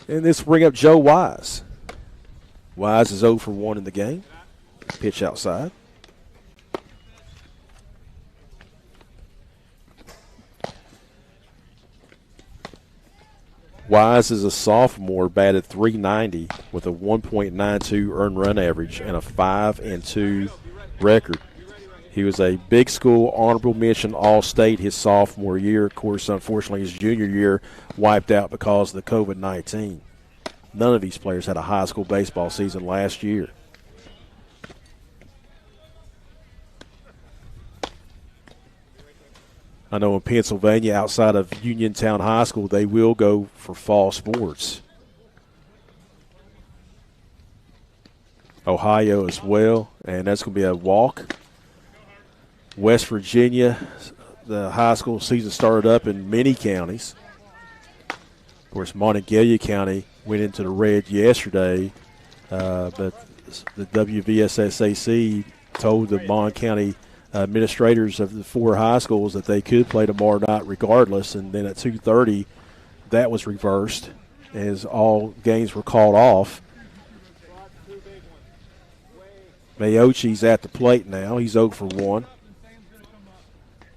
And this will bring up Joe Wise. Wise is 0 for 1 in the game. Pitch outside. Wise is a sophomore, batted .390 with a 1.92 earned run average and a 5-2 record. He was a big school honorable mention All-State his sophomore year. Of course, unfortunately, his junior year wiped out because of the COVID-19. None of these players had a high school baseball season last year. I know in Pennsylvania, outside of Uniontown High School, they will go for fall sports. Ohio as well, and that's going to be a walk. West Virginia, the high school season started up in many counties. Of course, Monongalia County went into the red yesterday, but the WVSSAC told the Mon County administrators of the 4 high schools that they could play tomorrow night regardless, and then at 2:30 that was reversed as all games were called off. Mayochi's at the plate now. He's 0 for 1.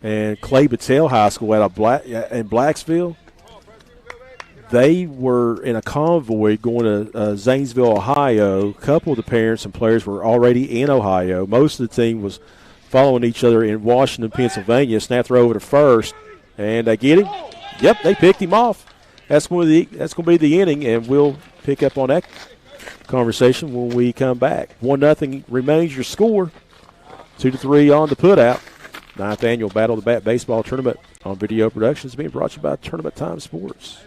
And Clay Battelle High School in Blacksville, they were in a convoy going to Zanesville, Ohio. A couple of the parents and players were already in Ohio. Most of the team was following each other in Washington, Pennsylvania. Snap throw over to first, and they get him. Yep, they picked him off. That's going to be the inning, and we'll pick up on that conversation when we come back. 1-0 remains your score. 2-3 on the putout. 9th annual Battle of the Bat Baseball Tournament on Video Productions being brought to you by Tournament Time Sports.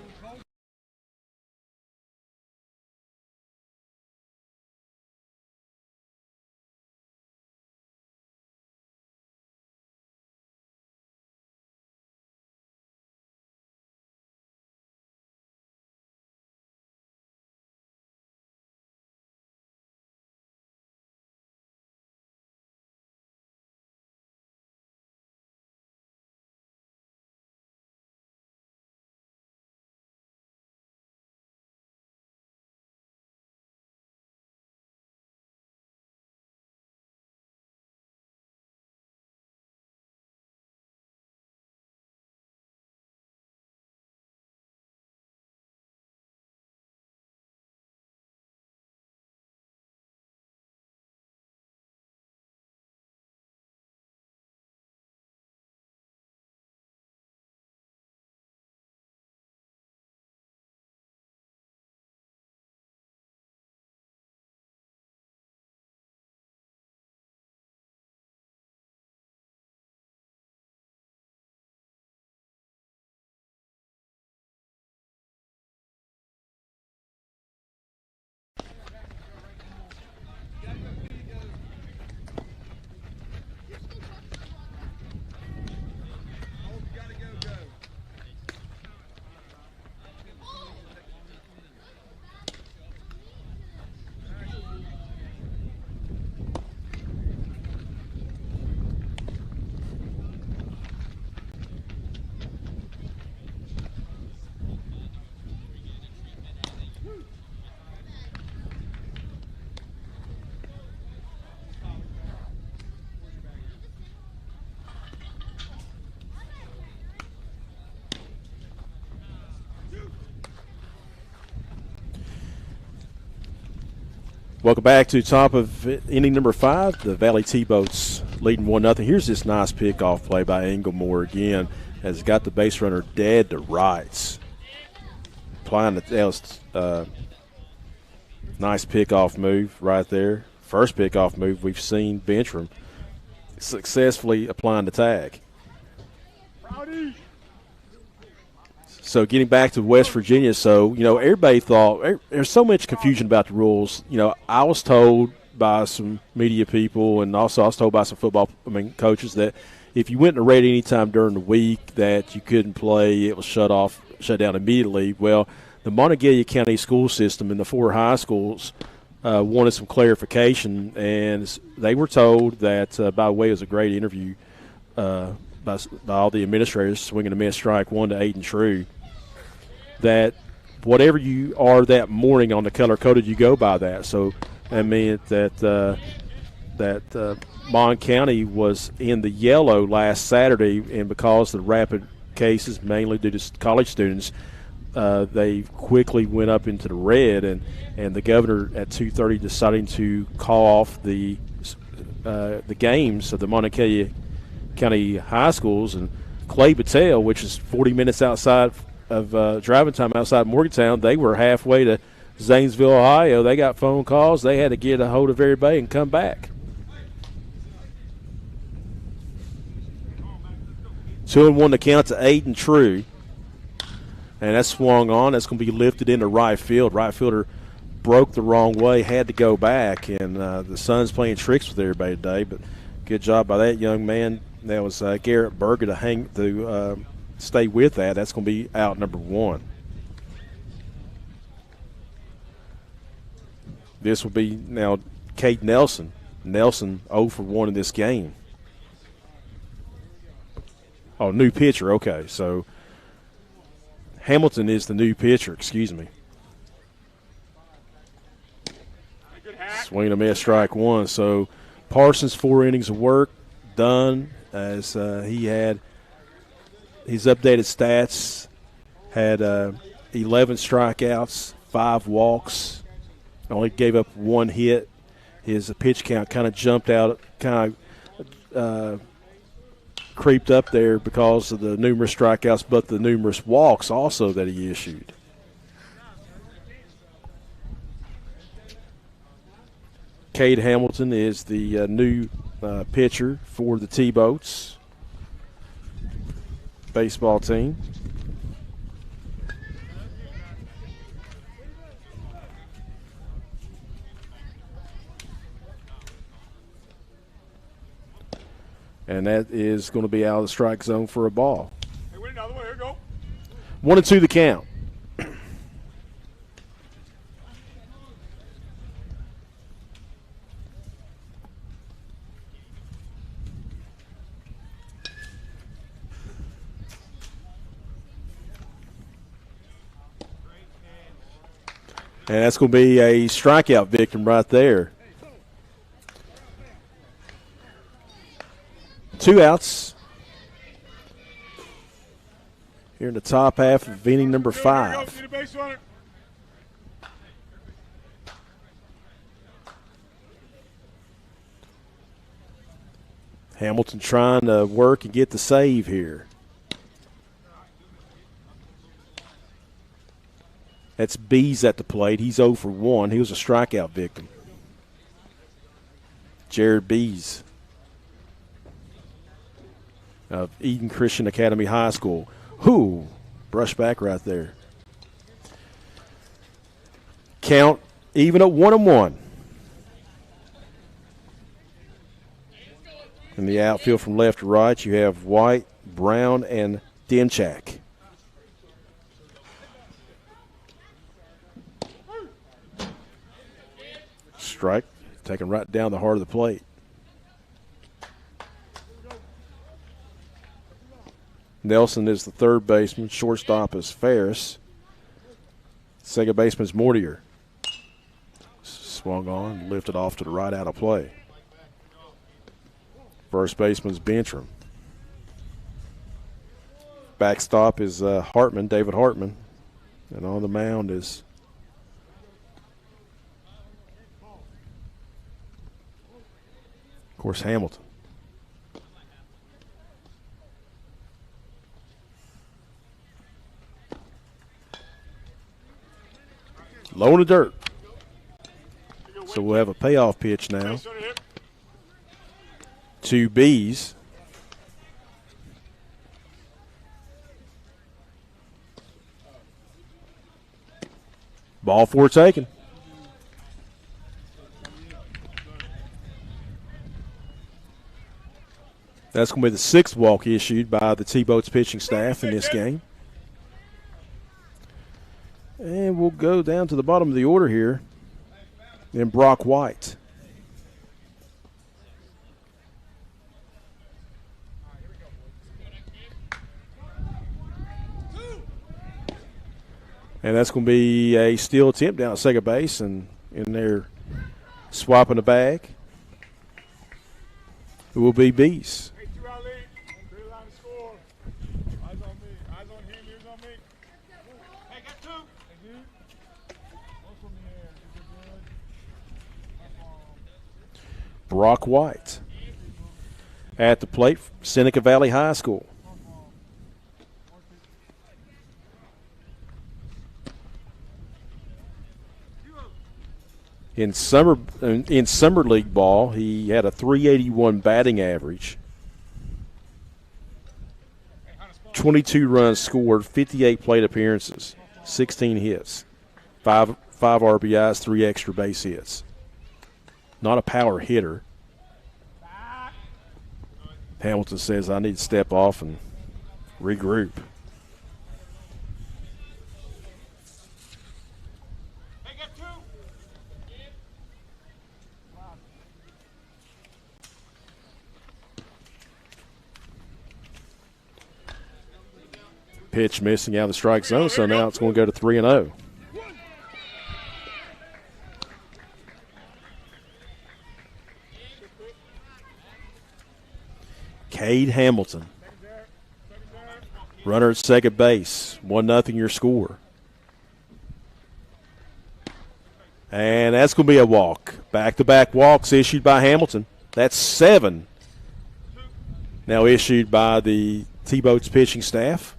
Welcome back to top of inning number 5. The Valley T-Boats leading 1-0. Here's this nice pickoff play by Inglemore again. Has got the base runner dead to rights. Applying the nice pickoff move right there. First pickoff move we've seen Benchram successfully applying the tag. So getting back to West Virginia, so, everybody thought there's so much confusion about the rules. I was told by some media people, and also I was told by some coaches that if you went in a raid any time during the week that you couldn't play, it was shut down immediately. Well, the Montague County school system and the 4 high schools wanted some clarification, and they were told that, by the way, it was a great interview by all the administrators, swinging a missed strike 1 to Aiden True, that whatever you are that morning on the color-coded, you go by that. So that meant that Mon County was in the yellow last Saturday, and because of the rapid cases, mainly due to college students, they quickly went up into the red, and the governor at 2:30 deciding to call off the games of the Montague County high schools. And Clay Battelle, which is 40 minutes outside of driving time outside Morgantown, they were halfway to Zanesville, Ohio. They got phone calls. They had to get a hold of everybody and come back. 2-1 to count to Aiden True. And that swung on. That's going to be lifted into right field. Right fielder broke the wrong way, had to go back. And the Suns playing tricks with everybody today. But good job by that young man. That was Garrett Berger to stay with that. That's going to be out number 1. This will be now Cade Nelson. Nelson 0 for 1 in this game. Oh, new pitcher. Okay, so Hamilton is the new pitcher. Excuse me. Swing and a miss, strike 1. So Parsons 4 innings of work done, as he had his updated stats, had 11 strikeouts, 5 walks, only gave up 1 hit. His pitch count kind of jumped out, creeped up there because of the numerous strikeouts, but the numerous walks also that he issued. Cade Hamilton is the new pitcher for the T-Boats baseball team. And that is going to be out of the strike zone for a ball. Hey, wait another way. Here we go. 1-2 the count. And that's going to be a strikeout victim right there. 2 outs here in the top half of inning number 5. Hamilton trying to work and get the save here. That's Bees at the plate. He's 0 for 1. He was a strikeout victim. Jared Bees of Eden Christian Academy High School. Brush back right there. Count even at 1-1. In the outfield from left to right, you have White, Brown, and Demchak. Strike, taken right down the heart of the plate. Nelson is the third baseman. Shortstop is Ferris. Second baseman is Mortier. Swung on, lifted off to the right, out of play. First baseman is Benchram. Backstop is Hartman, David Hartman. And on the mound is course, Hamilton. Low in the dirt. So we'll have a payoff pitch now. 2 Bs. Ball 4 taken. That's going to be the 6th walk issued by the T-Boats pitching staff in this game. And we'll go down to the bottom of the order here. Then Brock White. And that's going to be a steal attempt down at second base, and in there swapping the bag. It will be Bees. Brock White at the plate, Seneca Valley High School. In summer league ball, he had a .381 batting average, 22 runs scored, 58 plate appearances, 16 hits, 5 RBIs, 3 extra base hits. Not a power hitter. Hamilton says, I need to step off and regroup. Pitch missing out of the strike zone, so now it's going to go to 3-0. Cade Hamilton. Runner at second base. 1-0 your score. And that's going to be a walk. Back-to-back walks issued by Hamilton. That's 7 now issued by the T-Boats pitching staff.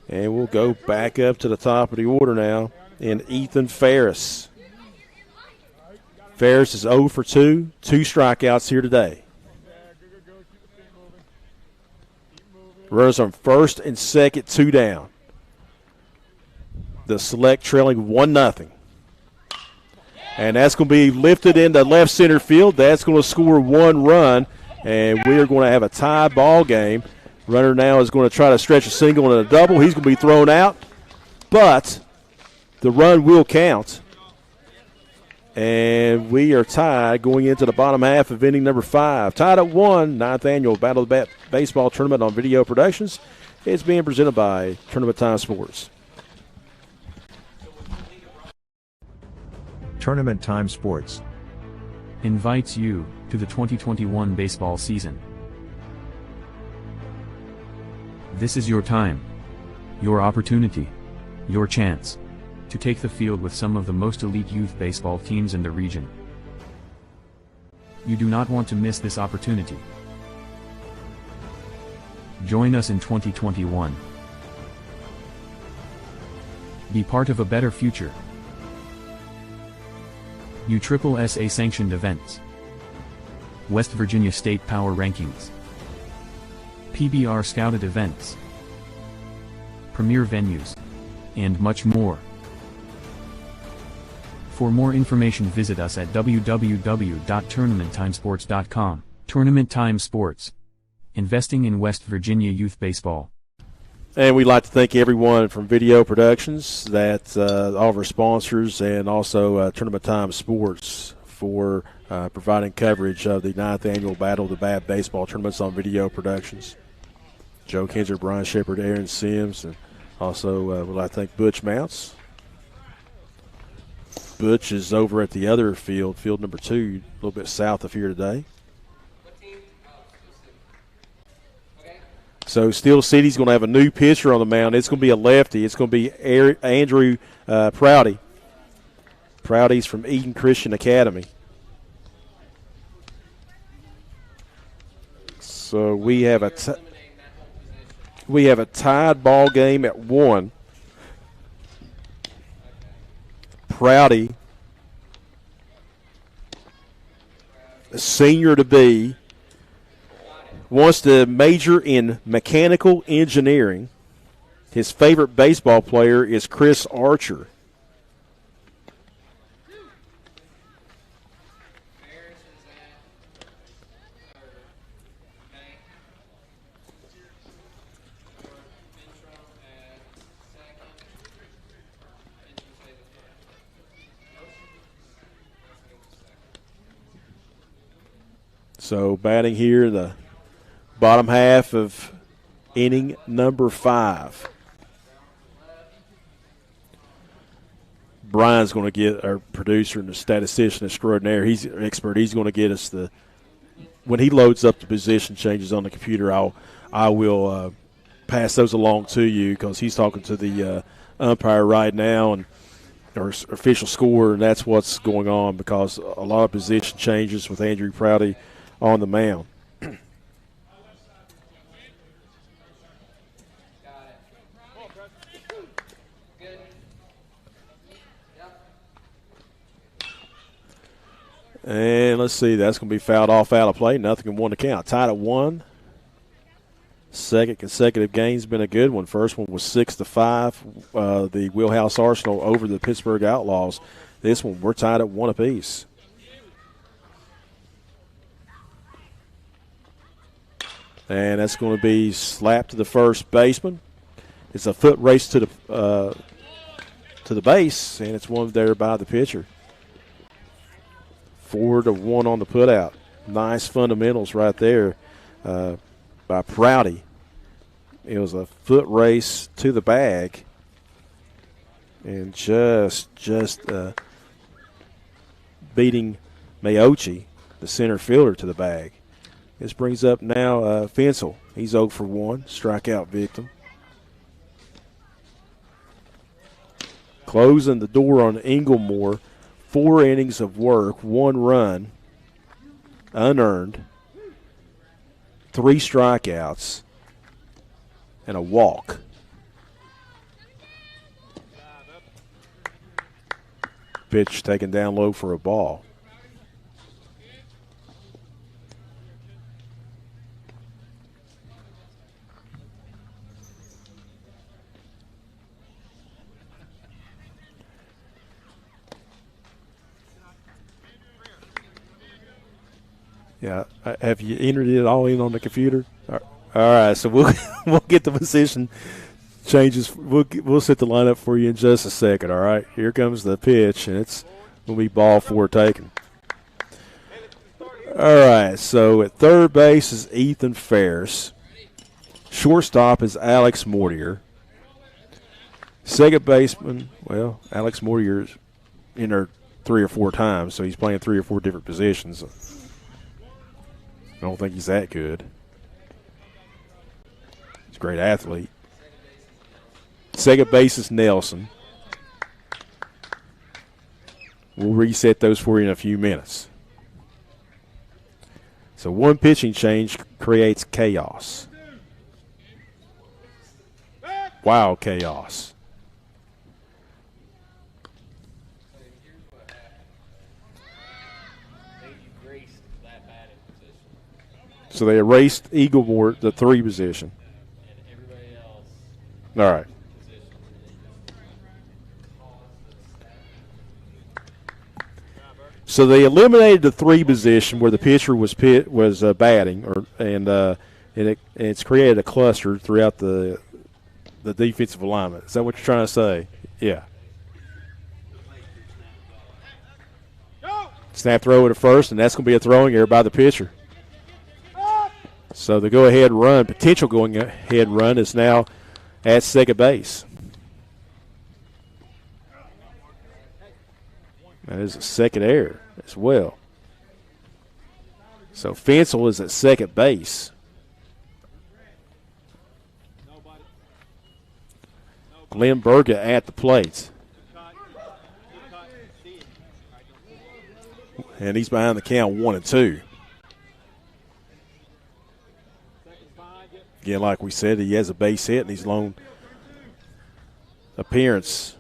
And we'll go back up to the top of the order now in Ethan Ferris. Ferris is 0 for 2, 2 strikeouts here today. Runners on first and second, 2 down. The Select trailing 1-0. And that's going to be lifted into left center field. That's going to score 1 run, and we are going to have a tie ball game. Runner now is going to try to stretch a single and a double. He's going to be thrown out, but the run will count. And we are tied going into the bottom half of inning number 5. Tied at 1, 9th annual Battle of the Bat Baseball Tournament on Video Productions. It's being presented by Tournament Time Sports. Tournament Time Sports invites you to the 2021 baseball season. This is your time, your opportunity, your chance to take the field with some of the most elite youth baseball teams in the region. You do not want to miss this opportunity. Join us in 2021. Be part of a better future. USSSA sanctioned events. West Virginia State Power Rankings. PBR scouted events. Premier venues. And much more. For more information, visit us at www.tournamenttimesports.com. Tournament Time Sports. Investing in West Virginia youth baseball. And we'd like to thank everyone from Video Productions, that all of our sponsors, and also Tournament Time Sports for providing coverage of the 9th annual Battle of the Bat Baseball Tournaments on Video Productions. Joe Kinzer, Brian Shepard, Aaron Sims, and also we'd like to thank Butch Mounts. Butch is over at the other field, field number 2, a little bit south of here today. So Steel City's going to have a new pitcher on the mound. It's going to be a lefty. It's going to be Andrew Prouty. Prouty's from Eden Christian Academy. So we have a tied ball game at 1. Prouty, a senior to be, wants to major in mechanical engineering. His favorite baseball player is Chris Archer. So batting here, the bottom half of inning number 5. Brian's going to get our producer and the statistician extraordinaire. He's an expert. He's going to get us when he loads up the position changes on the computer. I will pass those along to you because he's talking to the umpire right now and our official score, and that's what's going on because a lot of position changes with Andrew Prouty on the mound. And let's see, that's going to be fouled off out of play. Nothing in 1 to count. Tied at 1. Second consecutive game's been a good one. First one was 6-5. The Wheelhouse Arsenal over the Pittsburgh Outlaws. This one, we're tied at 1 apiece. And that's going to be slapped to the first baseman. It's a foot race to the base, and it's one there by the pitcher. 4-1 on the putout. Nice fundamentals right there by Prouty. It was a foot race to the bag, and just beating Mayochi, the center fielder, to the bag. This brings up now Fensel. He's 0 for 1, strikeout victim. Closing the door on Inglemore. 4 innings of work, 1 run, unearned, 3 strikeouts, and a walk. Pitch taken down low for a ball. Yeah, have you entered it all in on the computer? All right, so we'll get the position changes. We'll set the lineup for you in just a second. All right, here comes the pitch, and it's going to be ball 4 taken. All right, so at third base is Ethan Ferris. Shortstop is Alex Mortier. Second baseman, well, Alex Mortier's in there 3 or 4 times, so he's playing 3 or 4 different positions. I don't think he's that good. He's a great athlete. Second base is Nelson. We'll reset those for you in a few minutes. So 1 pitching change creates chaos. Wow, chaos. So they erased Eaglemore, the 3 position. And everybody else. All right. So they eliminated the 3 position where the pitcher was batting, and it's created a cluster throughout the defensive alignment. Is that what you're trying to say? Yeah. Snap throw at first, and that's going to be a throwing error by the pitcher. So the go-ahead run, potential going-ahead run, is now at second base. That is a second error as well. So Fensel is at second base. Glenn Berga at the plate. And he's behind the count 1-2. Again, like we said, he has a base hit in his lone appearance.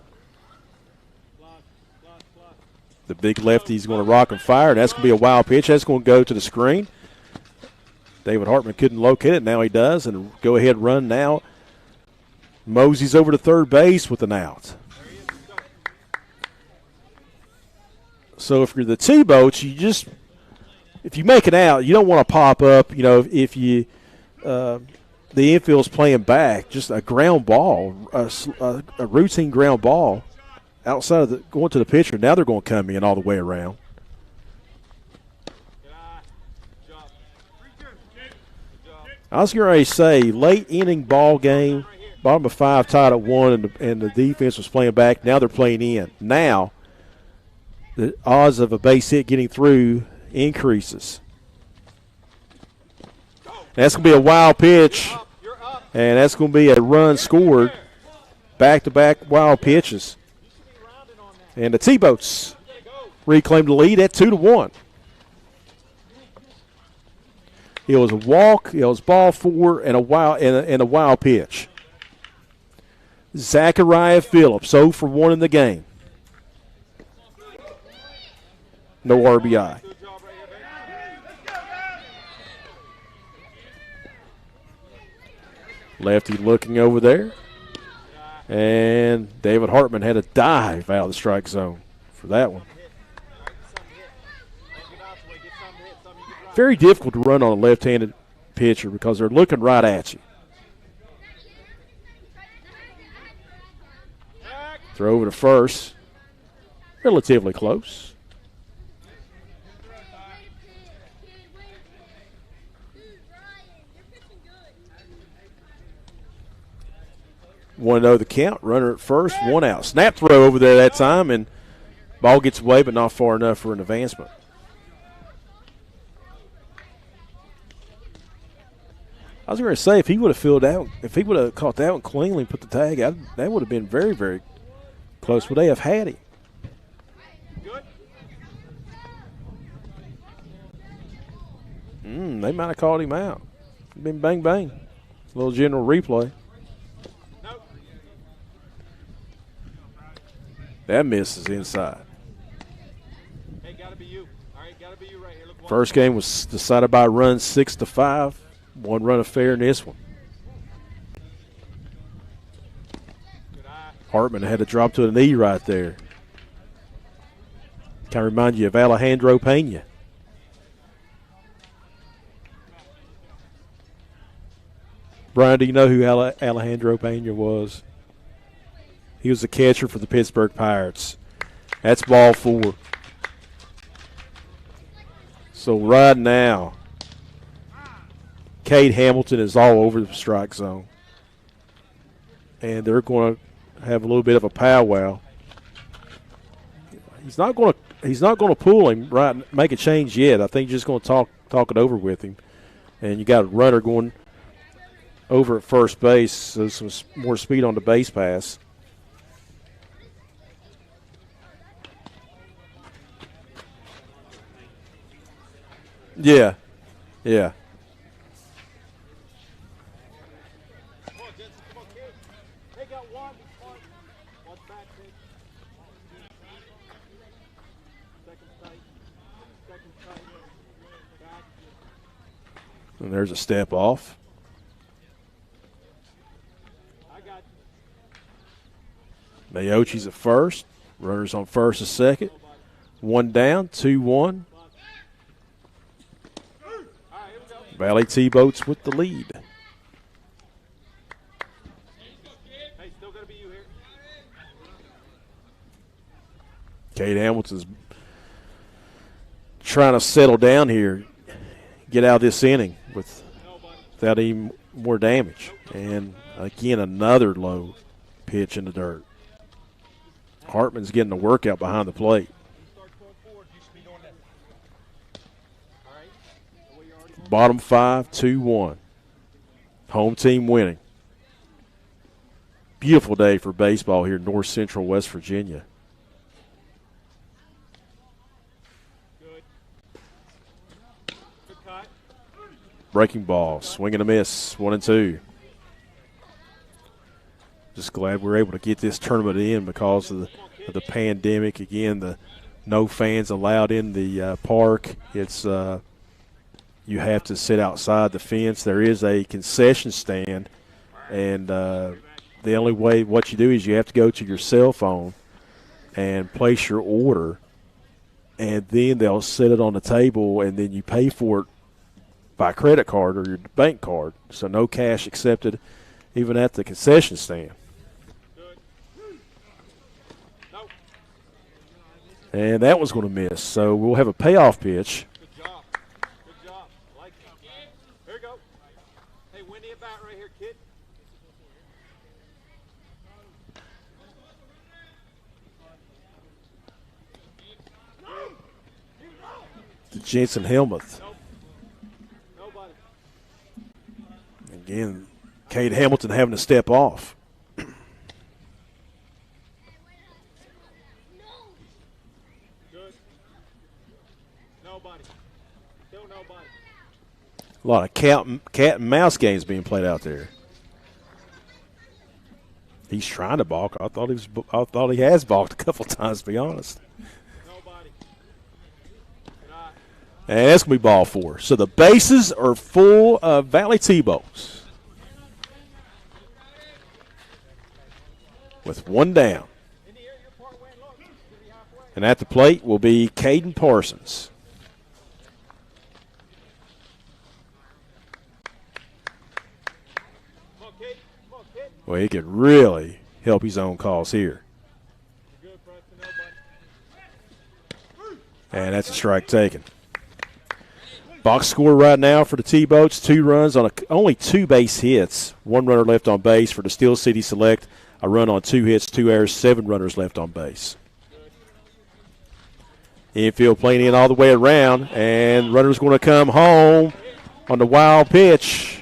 The big lefty's going to rock and fire, and that's going to be a wild pitch. That's going to go to the screen. David Hartman couldn't locate it. Now he does, and go ahead run now. Mosey's over to third base with an out. So if you're the T-Boats, if you make it out, you don't want to pop up. You know, if you the infield's playing back, just a ground ball, a routine ground ball outside of going to the pitcher. Now they're going to come in all the way around. I was going to say late inning ball game, bottom of 5, tied at 1, and the defense was playing back. Now they're playing in. Now the odds of a base hit getting through increases. That's going to be a wild pitch, and that's going to be a run scored. Back-to-back wild pitches. And the T-Boats reclaim the lead at 2-1. It was a walk, it was ball 4, and a wild pitch. Zachariah Phillips, 0 for 1 in the game. No RBI. Lefty looking over there. And David Hartman had a dive out of the strike zone for that one. Very difficult to run on a left-handed pitcher because they're looking right at you. Throw over to first. Relatively close. Want to know the count. Runner at first, 1 out. Snap throw over there that time, and ball gets away, but not far enough for an advancement. I was going to say, if he would have caught that one cleanly and put the tag out, that would have been very, very close. Would they have had him? They might have called him out. Been bang, bang. A little general replay. That misses inside. Hey, gotta be you. All right, gotta be you right here. Look, First game was decided by a run 6-5. 1 run affair in this one. Hartman had to drop to a knee right there. Kind of remind you of Alejandro Pena. Brian, do you know who Alejandro Pena was? He was the catcher for the Pittsburgh Pirates. That's ball 4. So right now, Cade Hamilton is all over the strike zone. And they're going to have a little bit of a powwow. He's not going to pull him, right, make a change yet. I think he's just going to talk it over with him. And you got a runner going over at first base, so some more speed on the base pass. Yeah. Yeah. And there's a step off. Mayochi's at first. Runners on first and second. 1 down, 2-1. Valley T-Boats with the lead. Hey, still gotta be you here. Cade Hamilton's trying to settle down here, get out of this inning without any more damage. And again, another low pitch in the dirt. Hartman's getting a workout behind the plate. Bottom 5, 2-1. Home team winning. Beautiful day for baseball here in north central West Virginia. Breaking ball, swing and a miss, 1-2. Just glad we're able to get this tournament in because of the pandemic. Again, the no fans allowed in the park. It's you have to sit outside the fence. There is a concession stand, and the only way what you do is you have to go to your cell phone and place your order, and then they'll set it on the table, and then you pay for it by credit card or your bank card. So no cash accepted even at the concession stand. And that was going to miss. So we'll have a payoff pitch. Good job. Good job. Like it. Here you go. Hey, windy at bat right here, kid. To Jensen Helmuth. Nobody. Again, Cade Hamilton having to step off. Good. Nobody. Still nobody. A lot of cat and mouse games being played out there. He's trying to balk. I thought he has balked a couple times, to be honest. Nobody. And that's going to be ball 4. So the bases are full of Valley T-Bows. With one down. And at the plate will be Caden Parsons. Well, he could really help his own cause here. And that's a strike taken. Box score right now for the T-Boats, 2 runs on only 2 base hits. 1 runner left on base for the Steel City Select. A run on 2 hits, 2 errors, 7 runners left on base. Infield playing in all the way around, and runner's going to come home on the wild pitch.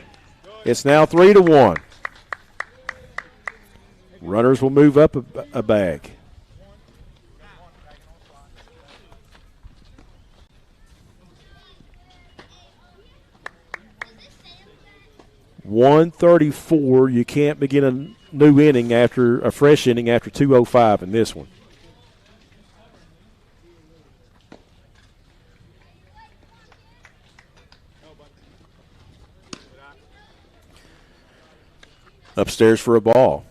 It's now 3-1. Runners will move up a bag. .134. You can't begin a new inning after a fresh inning after 2:05 in this one. Upstairs for a ball.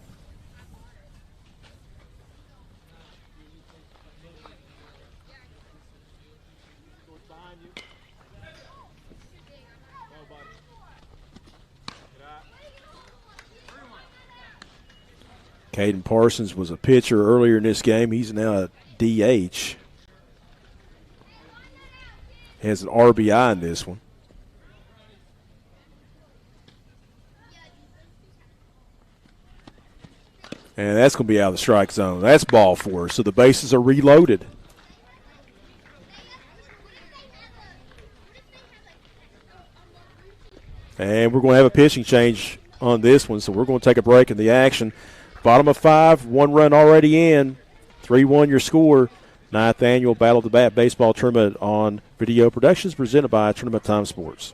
Caden Parsons was a pitcher earlier in this game. He's now a DH. Has an RBI in this one. And that's going to be out of the strike zone. That's ball 4. So the bases are reloaded. And we're going to have a pitching change on this one, so we're going to take a break in the action. Bottom of 5, 1 run already in. 3-1 your score. 9th annual Battle of the Bat baseball tournament on Video Productions presented by Tournament Time Sports.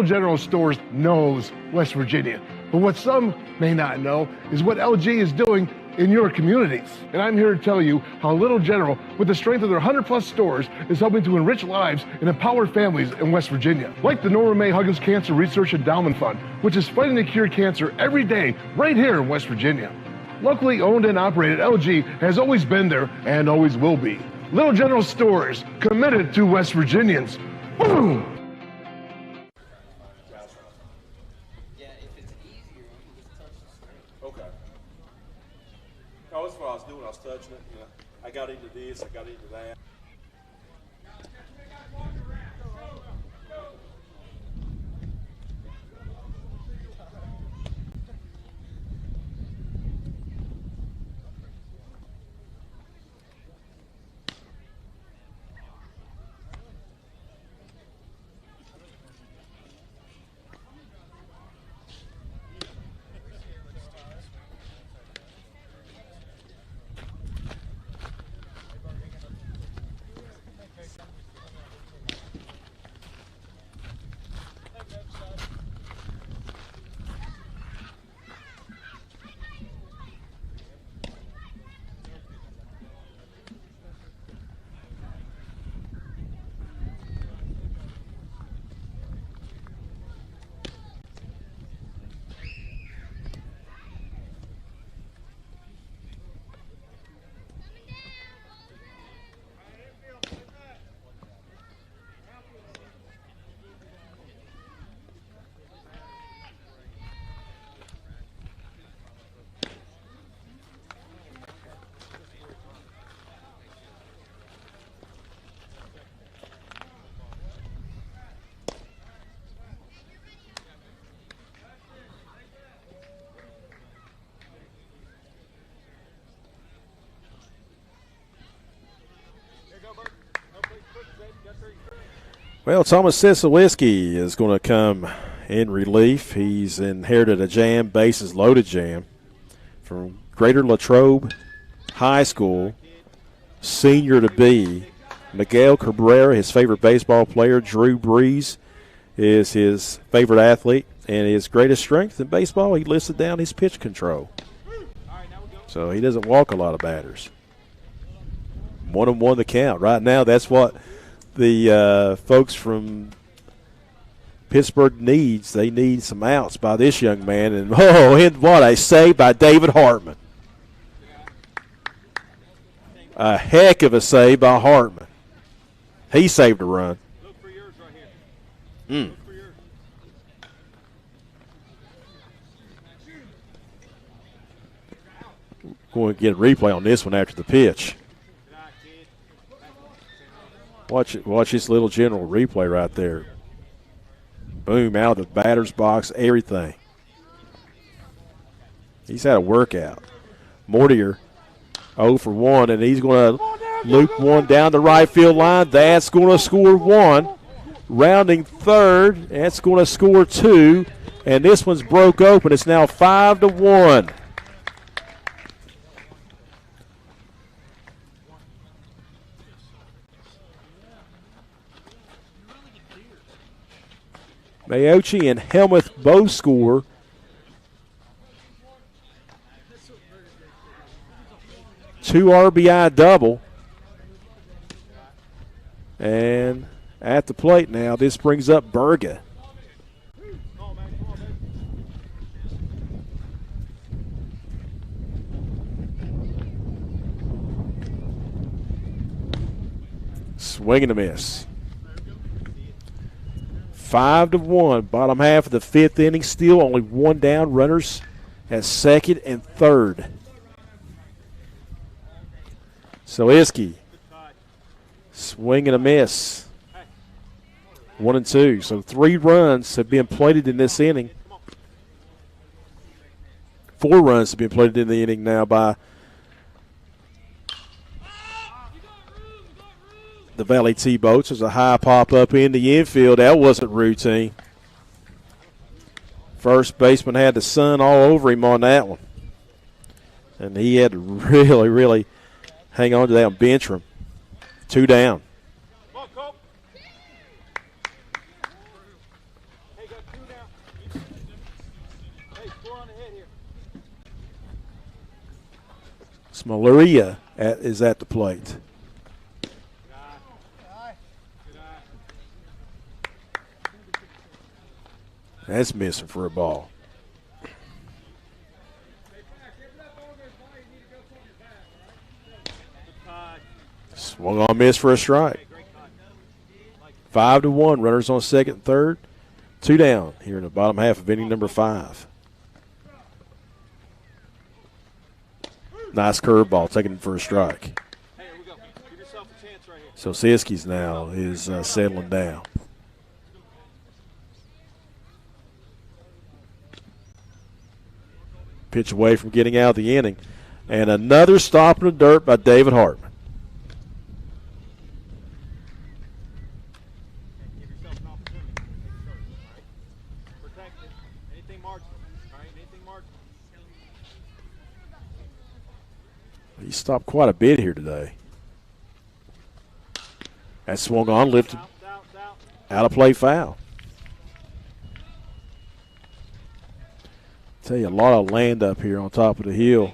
General Stores knows West Virginia, but what some may not know is what LG is doing in your communities. And I'm here to tell you how Little General, with the strength of their 100+ stores, is helping to enrich lives and empower families in West Virginia. Like the Norma May Huggins Cancer Research Endowment Fund, which is fighting to cure cancer every day right here in West Virginia. Locally owned and operated, LG has always been there and always will be. Little General Stores, committed to West Virginians. Boom! Okay. Oh, that's what I was doing. I was touching it. You know, I got into this. I got into that. Well, Thomas Sisaliski is going to come in relief. He's inherited a jam, bases loaded jam, from Greater Latrobe High School, senior to be. Miguel Cabrera, his favorite baseball player. Drew Brees is his favorite athlete. And his greatest strength in baseball, he listed down his pitch control. So he doesn't walk a lot of batters. 1-1 the count. Right now, that's what the folks from Pittsburgh needs. They need some outs by this young man. And, and what a save by David Hartman. A heck of a save by Hartman. He saved a run. Look for yours right here. Look for yours. Going to get a replay on this one after the pitch. Watch this little general replay right there. Boom, out of the batter's box, everything. He's had a workout. Mortier 0 for 1, and he's going to loop one down the right field line. That's going to score 1. Rounding third, that's going to score 2. And this one's broke open. It's now 5-1. Mayochi and Helmuth both score. Two RBI double. And at the plate now, this brings up Berga. Swing and a miss. 5-1, bottom half of the 5th inning. Still only one down. Runners at second and third. Saliski, swing and a miss. 1-2. So 3 runs have been plated in this inning. 4 runs have been plated in the inning now by the Valley T-Boats. There's a high pop up in the infield. That wasn't routine. First baseman had the sun all over him on that one. And he had to really, really hang on to that and bench him. 2 down. Come on, Cope. Hey, got 2 down. Hey, 4 on the head here. Smoleria is at the plate. That's missing for a ball. Swung on, miss for a strike. 5-1. Runners on second and third. 2 down here in the bottom half of inning number 5. Nice curveball, taking it for a strike. Hey, here we go. Give yourself a chance right here. So Siski's now is settling down. Pitch away from getting out of the inning. And another stop in the dirt by David Hartman. Give yourself an opportunity. Protect it. Anything marginal. All right, anything marginal. He stopped quite a bit here today. That swung on, lifted. Out of play foul. Tell you, a lot of land up here on top of the hill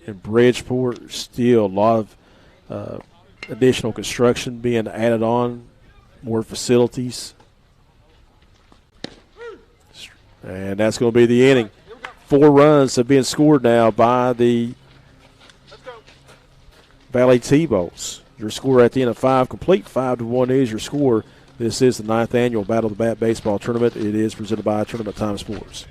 in Bridgeport. Still a lot of additional construction being added on, more facilities. And that's going to be the inning. 4 runs have been scored now by the Valley T-Bolts. Your score at the end of 5 complete. 5-1 is your score. This is the 9th annual Battle of the Bat Baseball Tournament. It is presented by Tournament Time Sports.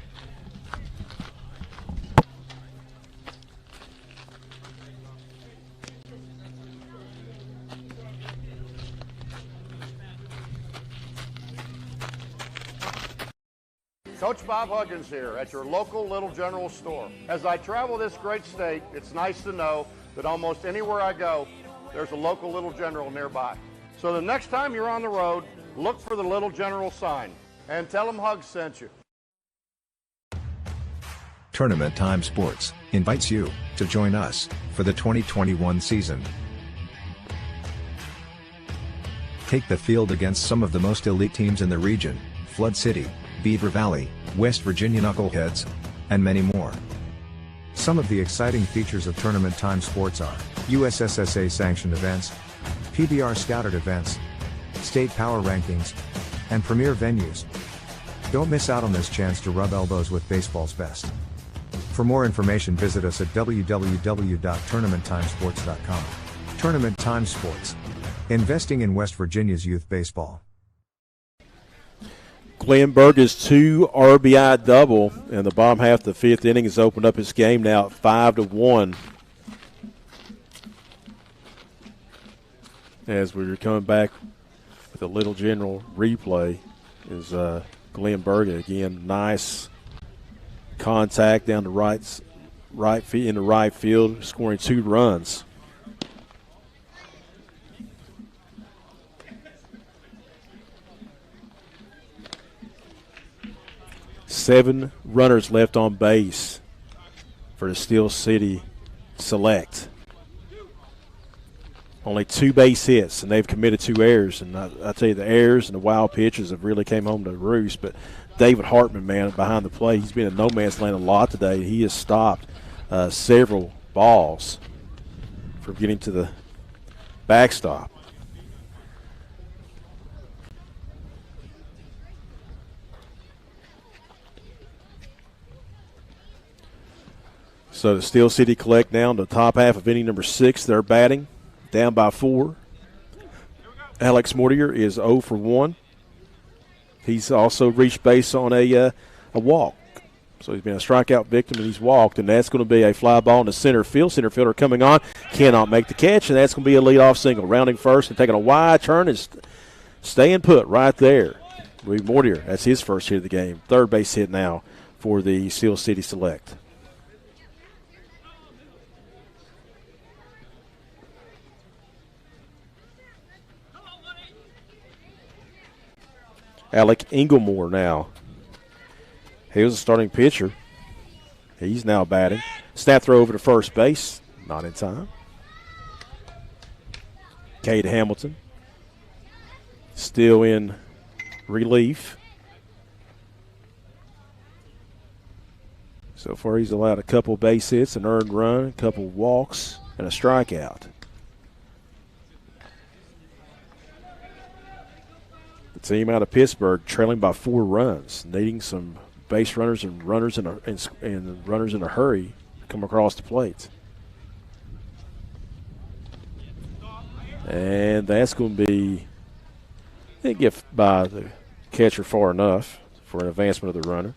Coach Bob Huggins here at your local Little General store. As I travel this great state, it's nice to know that almost anywhere I go, there's a local Little General nearby. So the next time you're on the road, look for the Little General sign and tell them Hugs sent you. Tournament Time Sports invites you to join us for the 2021 season. Take the field against some of the most elite teams in the region: Flood City, Beaver Valley, West Virginia Knuckleheads, and many more. Some of the exciting features of Tournament Time Sports are USSSA sanctioned events, PBR scouted events, state power rankings, and premier venues. Don't miss out on this chance to rub elbows with baseball's best. For more information, visit us at www.tournamenttimesports.com. Tournament Time Sports. Investing in West Virginia's youth baseball. Glenberg 2 RBI double, and the bottom half of the fifth inning has opened up his game now at 5-1. As we're coming back with a Little General replay, is Glenberg again. Nice contact down the right field, scoring 2 runs. Seven runners left on base for the Steel City Select. Only 2 base hits, and they've committed 2 errors. And I tell you, the errors and the wild pitches have really came home to roost. But David Hartman, man, behind the plate, he's been in no man's land a lot today. He has stopped several balls from getting to the backstop. So the Steel City collect now in the top half of inning number 6. They're batting down by 4. Alex Mortier is 0 for 1. He's also reached base on a walk. So he's been a strikeout victim, and he's walked, and that's going to be a fly ball in the center field. Center fielder coming on, cannot make the catch, and that's going to be a leadoff single. Rounding first and taking a wide turn and staying put right there. Louis Mortier, that's his first hit of the game. Third base hit now for the Steel City Select. Alec Inglemore now. He was a starting pitcher. He's now batting. Snap throw over to first base. Not in time. Cade Hamilton still in relief. So far he's allowed a couple base hits, an earned run, a couple walks, and a strikeout. The team out of Pittsburgh trailing by 4 runs, needing some base runners and runners in a hurry to come across the plate. And that's going to be, they get by the catcher far enough for an advancement of the runner.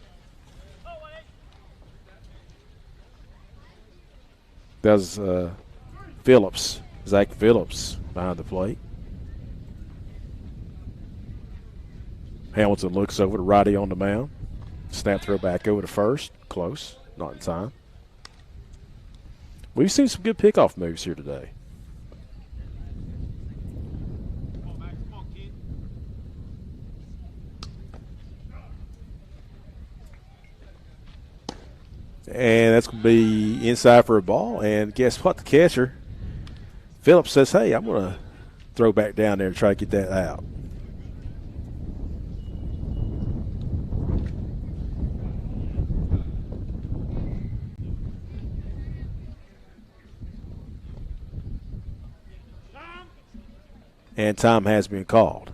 That's Phillips, Zach Phillips behind the plate. Hamilton looks over to righty on the mound. Snap throw back over to first. Close. Not in time. We've seen some good pickoff moves here today. And that's going to be inside for a ball. And guess what? The catcher, Phillips, says, hey, I'm going to throw back down there and try to get that out. And time has been called.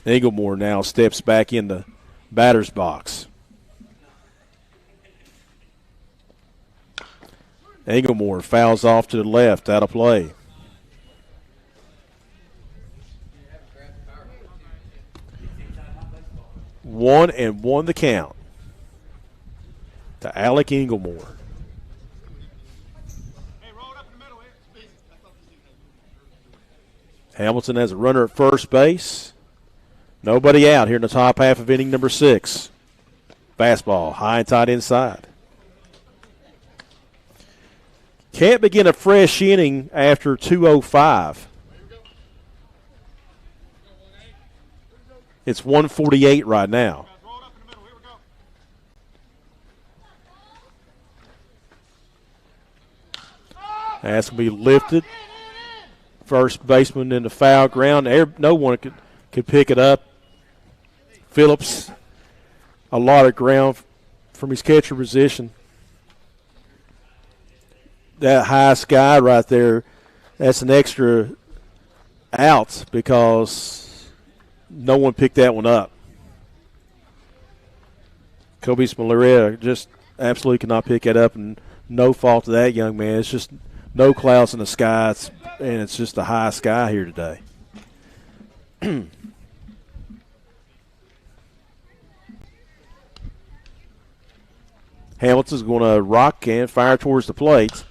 Inglemore now steps back in the batter's box. Inglemore fouls off to the left, out of play. One and one the count to Alec Inglemore. Hamilton has a runner at first base. Nobody out here in the top half of inning number 6. Fastball, high and tight inside. Can't begin a fresh inning after 2:05. It's 1:48 right now. That's going to be lifted. First baseman in the foul ground. No one could pick it up. Phillips, a lot of ground from his catcher position. That high sky right there, that's an extra out because no one picked that one up. Kobe Smollera just absolutely cannot pick that up, and no fault of that young man. It's just no clouds in the sky, and it's just a high sky here today. Hamilton's going to rock and fire towards the plate.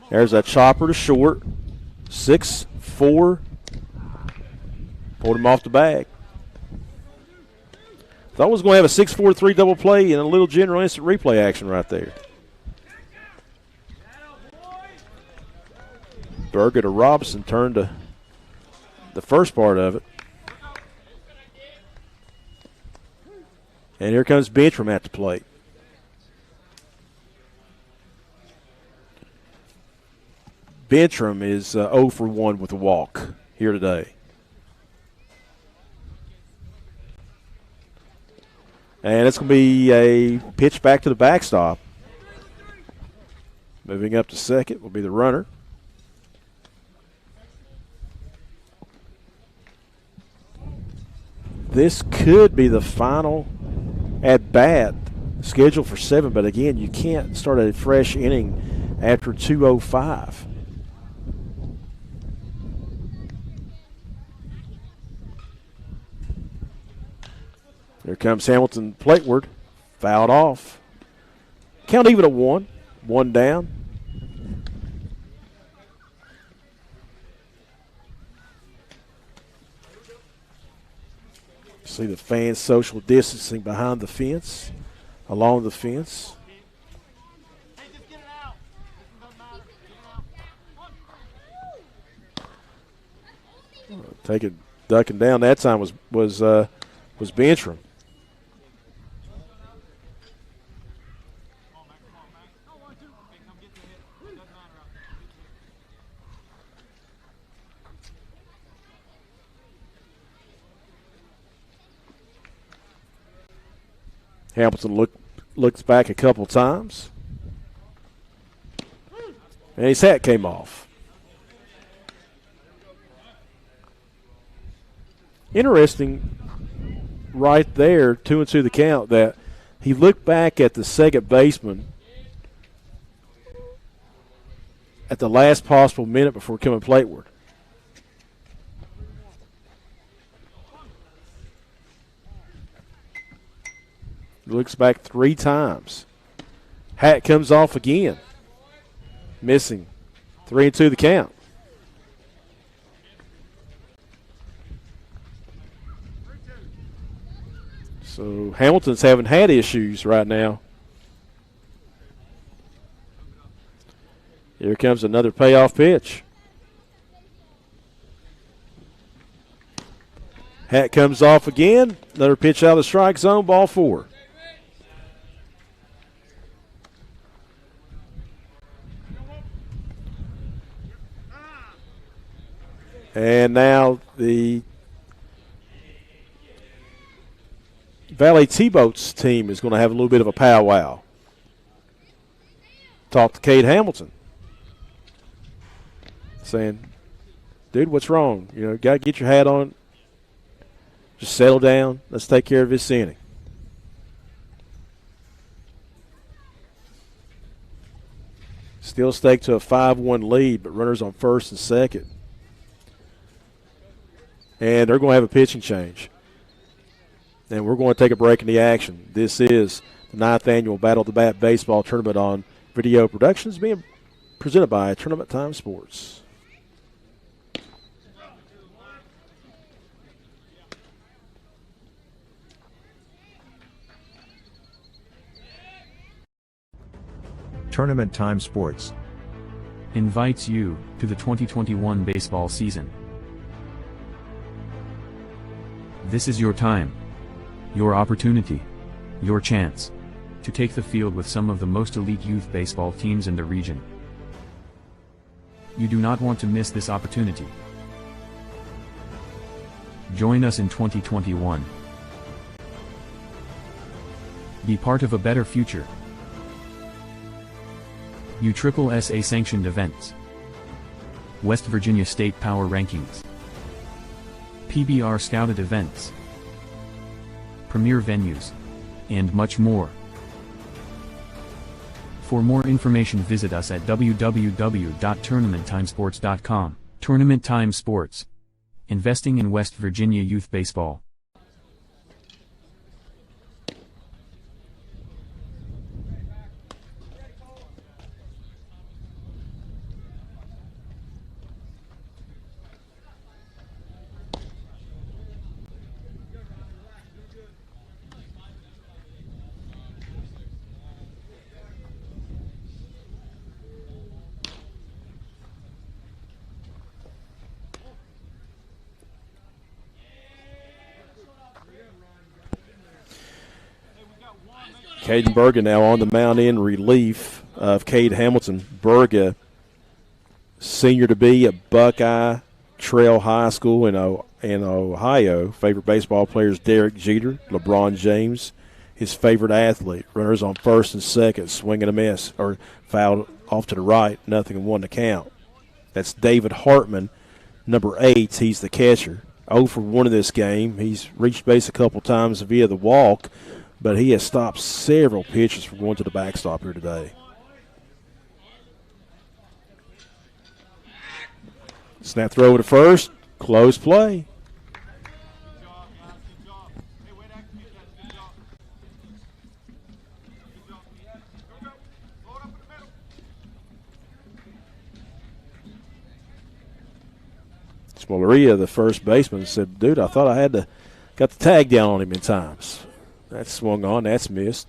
There's a chopper to short. 6-4. Pulled him off the bag. Thought we was going to have a 6-4-3 double play and a little general instant replay action right there. Berger to Robinson turned to the first part of it. And here comes Benchram at the plate. Benchram is 0 for 1 with a walk here today. And it's going to be a pitch back to the backstop. Moving up to second will be the runner. This could be the final at bat scheduled for 7, but again, you can't start a fresh inning after 2:05. Here comes Hamilton plateward, fouled off. Count even at 1, 1 down. See the fans social distancing behind the fence, along the fence. Ducking down that time was Benchram. Hamilton looks back a couple times. And his hat came off. Interesting right there, 2-2 the count, that he looked back at the second baseman at the last possible minute before coming plateward. Looks back 3 times. Hat comes off again. Missing. 3-2 the count. So Hamilton's having hat issues right now. Here comes another payoff pitch. Hat comes off again. Another pitch out of the strike zone, ball 4. And now the Valley T-Boats team is going to have a little bit of a powwow. Talk to Cade Hamilton. Saying, dude, what's wrong? You know, got to get your hat on. Just settle down. Let's take care of this inning. Still stake to a 5-1 lead, but runners on first and second. And they're going to have a pitching change. And we're going to take a break in the action. This is the 9th annual Battle of the Bat Baseball Tournament on Video Productions, being presented by Tournament Time Sports. Tournament Time Sports. invites you to the 2021 baseball season. This is your time, your opportunity, your chance to take the field with some of the most elite youth baseball teams in the region. You do not want to miss this opportunity. Join us in 2021. Be part of a better future. USSSA sanctioned events. West Virginia State Power Rankings. PBR scouted events. Premier venues. And much more. For more information visit us at www.tournamenttimesports.com. Tournament Time Sports. Investing in West Virginia youth baseball. Caden Berga now on the mound in relief of Cade Hamilton. Berga, senior to be at Buckeye Trail High School in Ohio. Favorite baseball players Derek Jeter, LeBron James, his favorite athlete. Runners on first and second, swing and a miss, or fouled off to the right, 0-1 to count. That's David Hartman, number 8. He's the catcher. 0 for 1 in this game. He's reached base a couple times via the walk, but he has stopped several pitches from going to the backstop here today. Snap throw to first. Close play. Smolleria, the first baseman, said, dude, I thought I got the tag down on him in times. That's swung on. That's missed.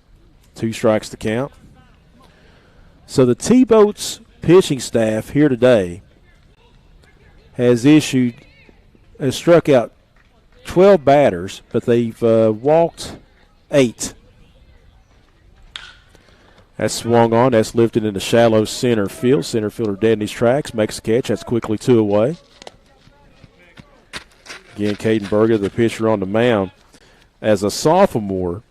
2 strikes to count. So the T-Boats pitching staff here today has struck out 12 batters, but they've walked 8. That's swung on. That's lifted into shallow center field. Center fielder dead in his tracks. Makes the catch. That's quickly 2 away. Again, Caden Berga, the pitcher on the mound. As a sophomore,